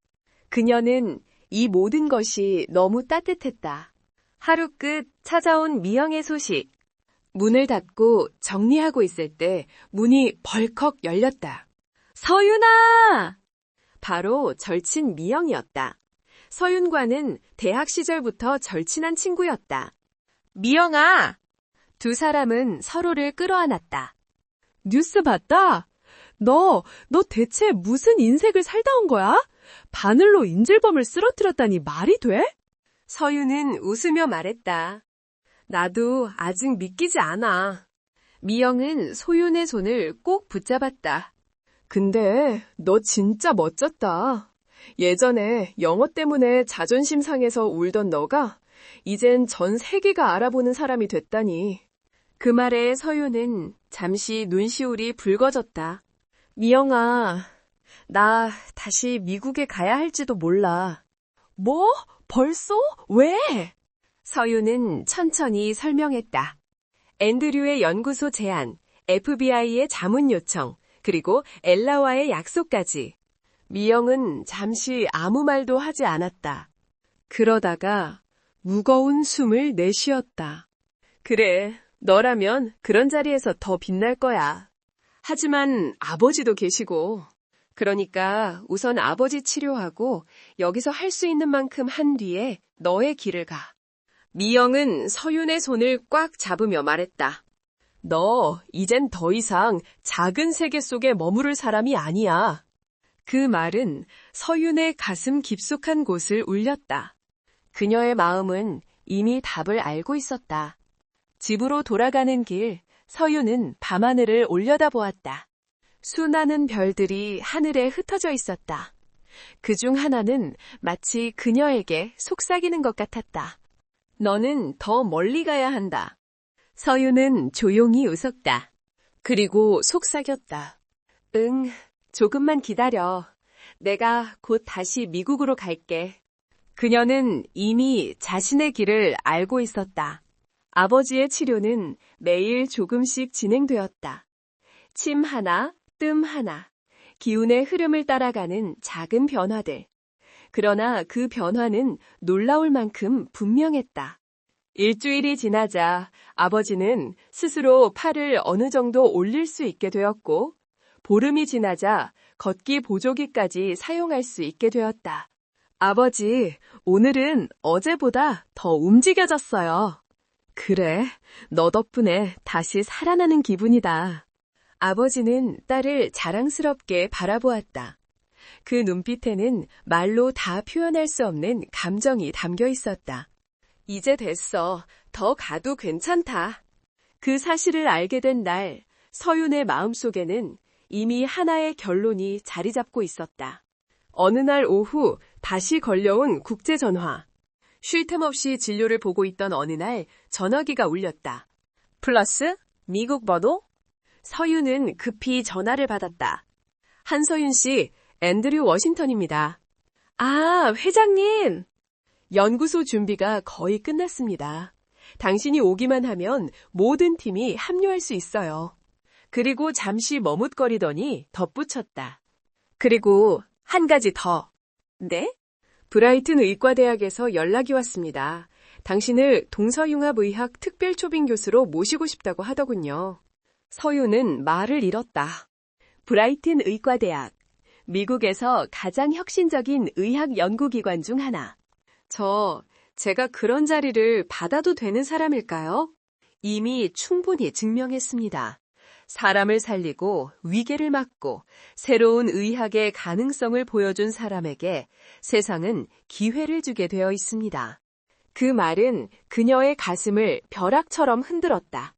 Speaker 2: 그녀는 이 모든 것이 너무 따뜻했다. 하루 끝 찾아온 미영의 소식. 문을 닫고 정리하고 있을 때 문이 벌컥 열렸다. 서윤아! 바로 절친 미영이었다. 서윤과는 대학 시절부터 절친한 친구였다. 미영아! 두 사람은 서로를 끌어안았다. 뉴스 봤다? 너 대체 무슨 인생을 살다 온 거야? 바늘로 인질범을 쓰러뜨렸다니 말이 돼? 서윤은 웃으며 말했다. 나도 아직 믿기지 않아. 미영은 소윤의 손을 꼭 붙잡았다. 근데 너 진짜 멋졌다. 예전에 영어 때문에 자존심 상해서 울던 너가 이젠 전 세계가 알아보는 사람이 됐다니. 그 말에 서윤은 잠시 눈시울이 붉어졌다. 미영아, 나 다시 미국에 가야 할지도 몰라. 뭐? 벌써? 왜? 서윤은 천천히 설명했다. 앤드류의 연구소 제안, FBI의 자문 요청, 그리고 엘라와의 약속까지. 미영은 잠시 아무 말도 하지 않았다. 그러다가 무거운 숨을 내쉬었다. 그래, 너라면 그런 자리에서 더 빛날 거야. 하지만 아버지도 계시고, 그러니까 우선 아버지 치료하고 여기서 할 수 있는 만큼 한 뒤에 너의 길을 가. 미영은 서윤의 손을 꽉 잡으며 말했다. 너 이젠 더 이상 작은 세계 속에 머무를 사람이 아니야. 그 말은 서윤의 가슴 깊숙한 곳을 울렸다. 그녀의 마음은 이미 답을 알고 있었다. 집으로 돌아가는 길, 서윤은 밤하늘을 올려다보았다. 수많은 별들이 하늘에 흩어져 있었다. 그중 하나는 마치 그녀에게 속삭이는 것 같았다. 너는 더 멀리 가야 한다. 서윤은 조용히 웃었다. 그리고 속삭였다. 응, 조금만 기다려. 내가 곧 다시 미국으로 갈게. 그녀는 이미 자신의 길을 알고 있었다. 아버지의 치료는 매일 조금씩 진행되었다. 침 하나, 뜸 하나, 기운의 흐름을 따라가는 작은 변화들. 그러나 그 변화는 놀라울 만큼 분명했다. 일주일이 지나자 아버지는 스스로 팔을 어느 정도 올릴 수 있게 되었고, 보름이 지나자 걷기 보조기까지 사용할 수 있게 되었다. 아버지, 오늘은 어제보다 더 움직여졌어요. 그래, 너 덕분에 다시 살아나는 기분이다. 아버지는 딸을 자랑스럽게 바라보았다. 그 눈빛에는 말로 다 표현할 수 없는 감정이 담겨 있었다. 이제 됐어. 더 가도 괜찮다. 그 사실을 알게 된 날, 서윤의 마음속에는 이미 하나의 결론이 자리 잡고 있었다. 어느 날 오후 다시 걸려온 국제전화. 쉴 틈 없이 진료를 보고 있던 어느 날 전화기가 울렸다. 플러스 미국 번호? 서윤은 급히 전화를 받았다. 한서윤 씨, 앤드류 워싱턴입니다. 아, 회장님! 연구소 준비가 거의 끝났습니다. 당신이 오기만 하면 모든 팀이 합류할 수 있어요. 그리고 잠시 머뭇거리더니 덧붙였다. 그리고 한 가지 더. 네? 브라이튼 의과대학에서 연락이 왔습니다. 당신을 동서융합의학 특별초빙 교수로 모시고 싶다고 하더군요. 서유는 말을 잃었다. 브라이튼 의과대학. 미국에서 가장 혁신적인 의학 연구기관 중 하나. 제가 그런 자리를 받아도 되는 사람일까요? 이미 충분히 증명했습니다. 사람을 살리고 위계를 막고 새로운 의학의 가능성을 보여준 사람에게 세상은 기회를 주게 되어 있습니다. 그 말은 그녀의 가슴을 벼락처럼 흔들었다.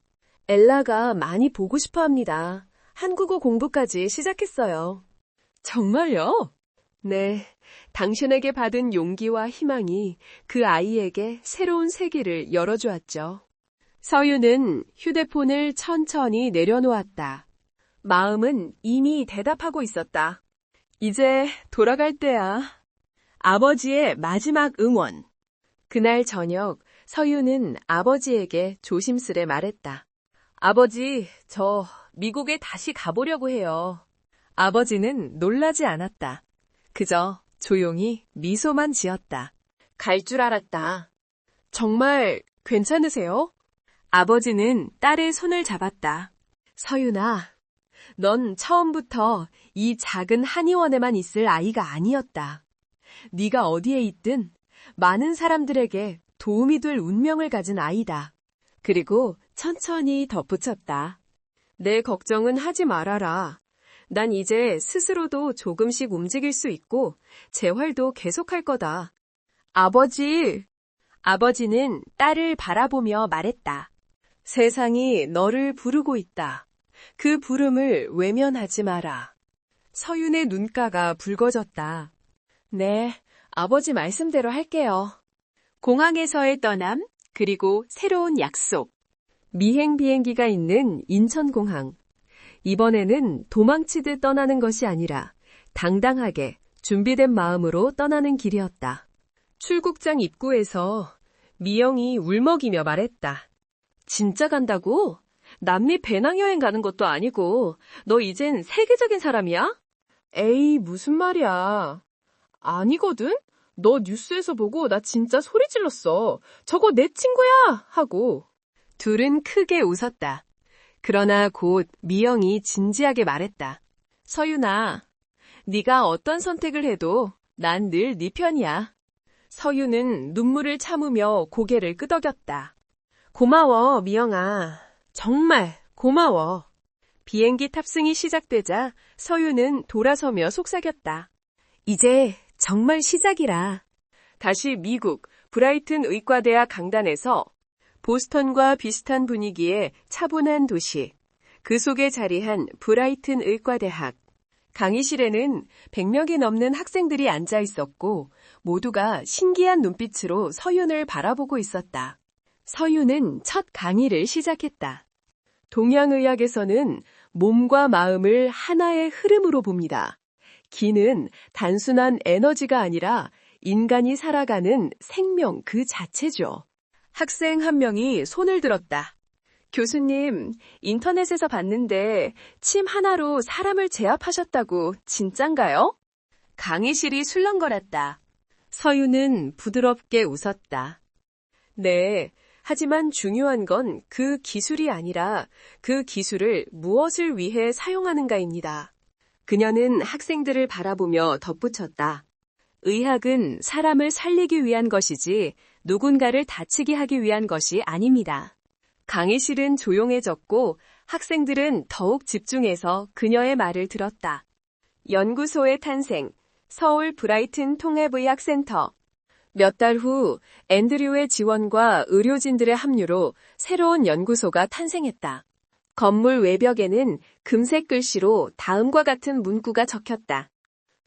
Speaker 2: 엘라가 많이 보고 싶어 합니다. 한국어 공부까지 시작했어요. 정말요? 네, 당신에게 받은 용기와 희망이 그 아이에게 새로운 세계를 열어주었죠. 서유는 휴대폰을 천천히 내려놓았다. 마음은 이미 대답하고 있었다. 이제 돌아갈 때야. 아버지의 마지막 응원. 그날 저녁 서유는 아버지에게 조심스레 말했다. 아버지, 저 미국에 다시 가보려고 해요. 아버지는 놀라지 않았다. 그저 조용히 미소만 지었다. 갈 줄 알았다. 정말 괜찮으세요? 아버지는 딸의 손을 잡았다. 서윤아, 넌 처음부터 이 작은 한의원에만 있을 아이가 아니었다. 네가 어디에 있든 많은 사람들에게 도움이 될 운명을 가진 아이다. 그리고 천천히 덧붙였다. 내 걱정은 하지 말아라. 난 이제 스스로도 조금씩 움직일 수 있고 재활도 계속할 거다. 아버지! 아버지는 딸을 바라보며 말했다. 세상이 너를 부르고 있다. 그 부름을 외면하지 마라. 서윤의 눈가가 붉어졌다. 네, 아버지 말씀대로 할게요. 공항에서의 떠남, 그리고 새로운 약속. 미행 비행기가 있는 인천공항. 이번에는 도망치듯 떠나는 것이 아니라 당당하게 준비된 마음으로 떠나는 길이었다. 출국장 입구에서 미영이 울먹이며 말했다. 진짜 간다고? 남미 배낭여행 가는 것도 아니고 너 이젠 세계적인 사람이야? 에이, 무슨 말이야. 아니거든? 너 뉴스에서 보고 나 진짜 소리 질렀어. 저거 내 친구야! 하고. 둘은 크게 웃었다. 그러나 곧 미영이 진지하게 말했다. 서윤아, 네가 어떤 선택을 해도 난 늘 네 편이야. 서윤은 눈물을 참으며 고개를 끄덕였다. 고마워, 미영아. 정말 고마워. 비행기 탑승이 시작되자 서윤은 돌아서며 속삭였다. 이제 정말 시작이라. 다시 미국 브라이튼 의과대학 강단에서 보스턴과 비슷한 분위기의 차분한 도시, 그 속에 자리한 브라이튼 의과대학. 강의실에는 100명이 넘는 학생들이 앉아 있었고 모두가 신기한 눈빛으로 서윤을 바라보고 있었다. 서윤은 첫 강의를 시작했다. 동양의학에서는 몸과 마음을 하나의 흐름으로 봅니다. 기는 단순한 에너지가 아니라 인간이 살아가는 생명 그 자체죠. 학생 한 명이 손을 들었다. 교수님, 인터넷에서 봤는데 침 하나로 사람을 제압하셨다고 진짠가요? 강의실이 술렁거렸다. 서윤은 부드럽게 웃었다. 네, 하지만 중요한 건 그 기술이 아니라 그 기술을 무엇을 위해 사용하는가입니다. 그녀는 학생들을 바라보며 덧붙였다. 의학은 사람을 살리기 위한 것이지 누군가를 다치게 하기 위한 것이 아닙니다. 강의실은 조용해졌고 학생들은 더욱 집중해서 그녀의 말을 들었다. 연구소의 탄생, 서울 브라이튼 통합의학센터. 몇 달 후 앤드류의 지원과 의료진들의 합류로 새로운 연구소가 탄생했다. 건물 외벽에는 금색 글씨로 다음과 같은 문구가 적혔다.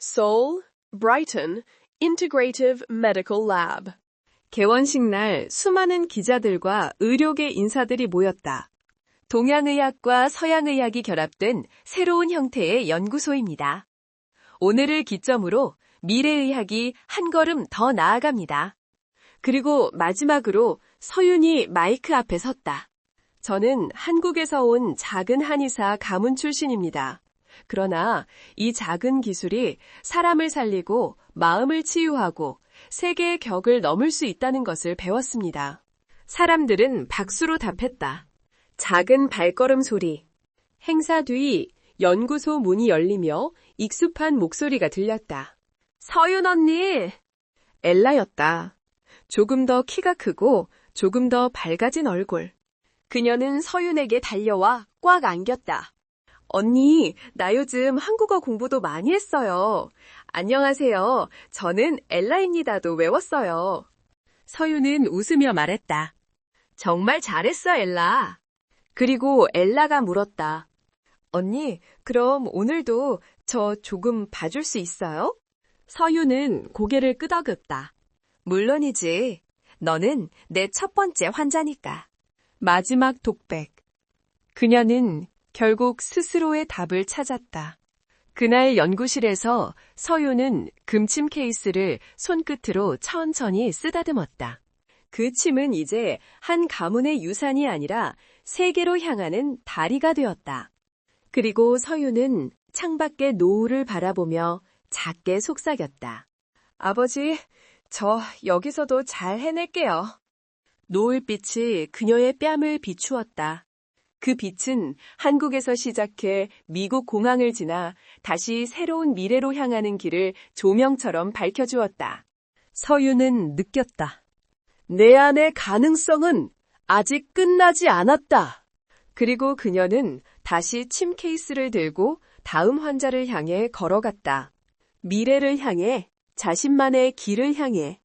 Speaker 2: Seoul, Brighton, Integrative Medical Lab. 개원식 날 수많은 기자들과 의료계 인사들이 모였다. 동양의학과 서양의학이 결합된 새로운 형태의 연구소입니다. 오늘을 기점으로 미래의학이 한 걸음 더 나아갑니다. 그리고 마지막으로 서윤이 마이크 앞에 섰다. 저는 한국에서 온 작은 한의사 가문 출신입니다. 그러나 이 작은 기술이 사람을 살리고 마음을 치유하고 세계의 격을 넘을 수 있다는 것을 배웠습니다. 사람들은 박수로 답했다. 작은 발걸음 소리. 행사 뒤 연구소 문이 열리며 익숙한 목소리가 들렸다. 서윤 언니! 엘라였다. 조금 더 키가 크고 조금 더 밝아진 얼굴. 그녀는 서윤에게 달려와 꽉 안겼다. 언니, 나 요즘 한국어 공부도 많이 했어요. 안녕하세요. 저는 엘라입니다도 외웠어요. 서윤은 웃으며 말했다. 정말 잘했어, 엘라. 그리고 엘라가 물었다. 언니, 그럼 오늘도 저 조금 봐줄 수 있어요? 서윤은 고개를 끄덕였다. 물론이지. 너는 내 첫 번째 환자니까. 마지막 독백. 그녀는 결국 스스로의 답을 찾았다. 그날 연구실에서 서윤은 금침 케이스를 손끝으로 천천히 쓰다듬었다. 그 침은 이제 한 가문의 유산이 아니라 세계로 향하는 다리가 되었다. 그리고 서윤은 창밖의 노을을 바라보며 작게 속삭였다. 아버지, 저 여기서도 잘 해낼게요. 노을빛이 그녀의 뺨을 비추었다. 그 빛은 한국에서 시작해 미국 공항을 지나 다시 새로운 미래로 향하는 길을 조명처럼 밝혀주었다. 서윤은 느꼈다. 내 안의 가능성은 아직 끝나지 않았다. 그리고 그녀는 다시 침 케이스를 들고 다음 환자를 향해 걸어갔다. 미래를 향해, 자신만의 길을 향해.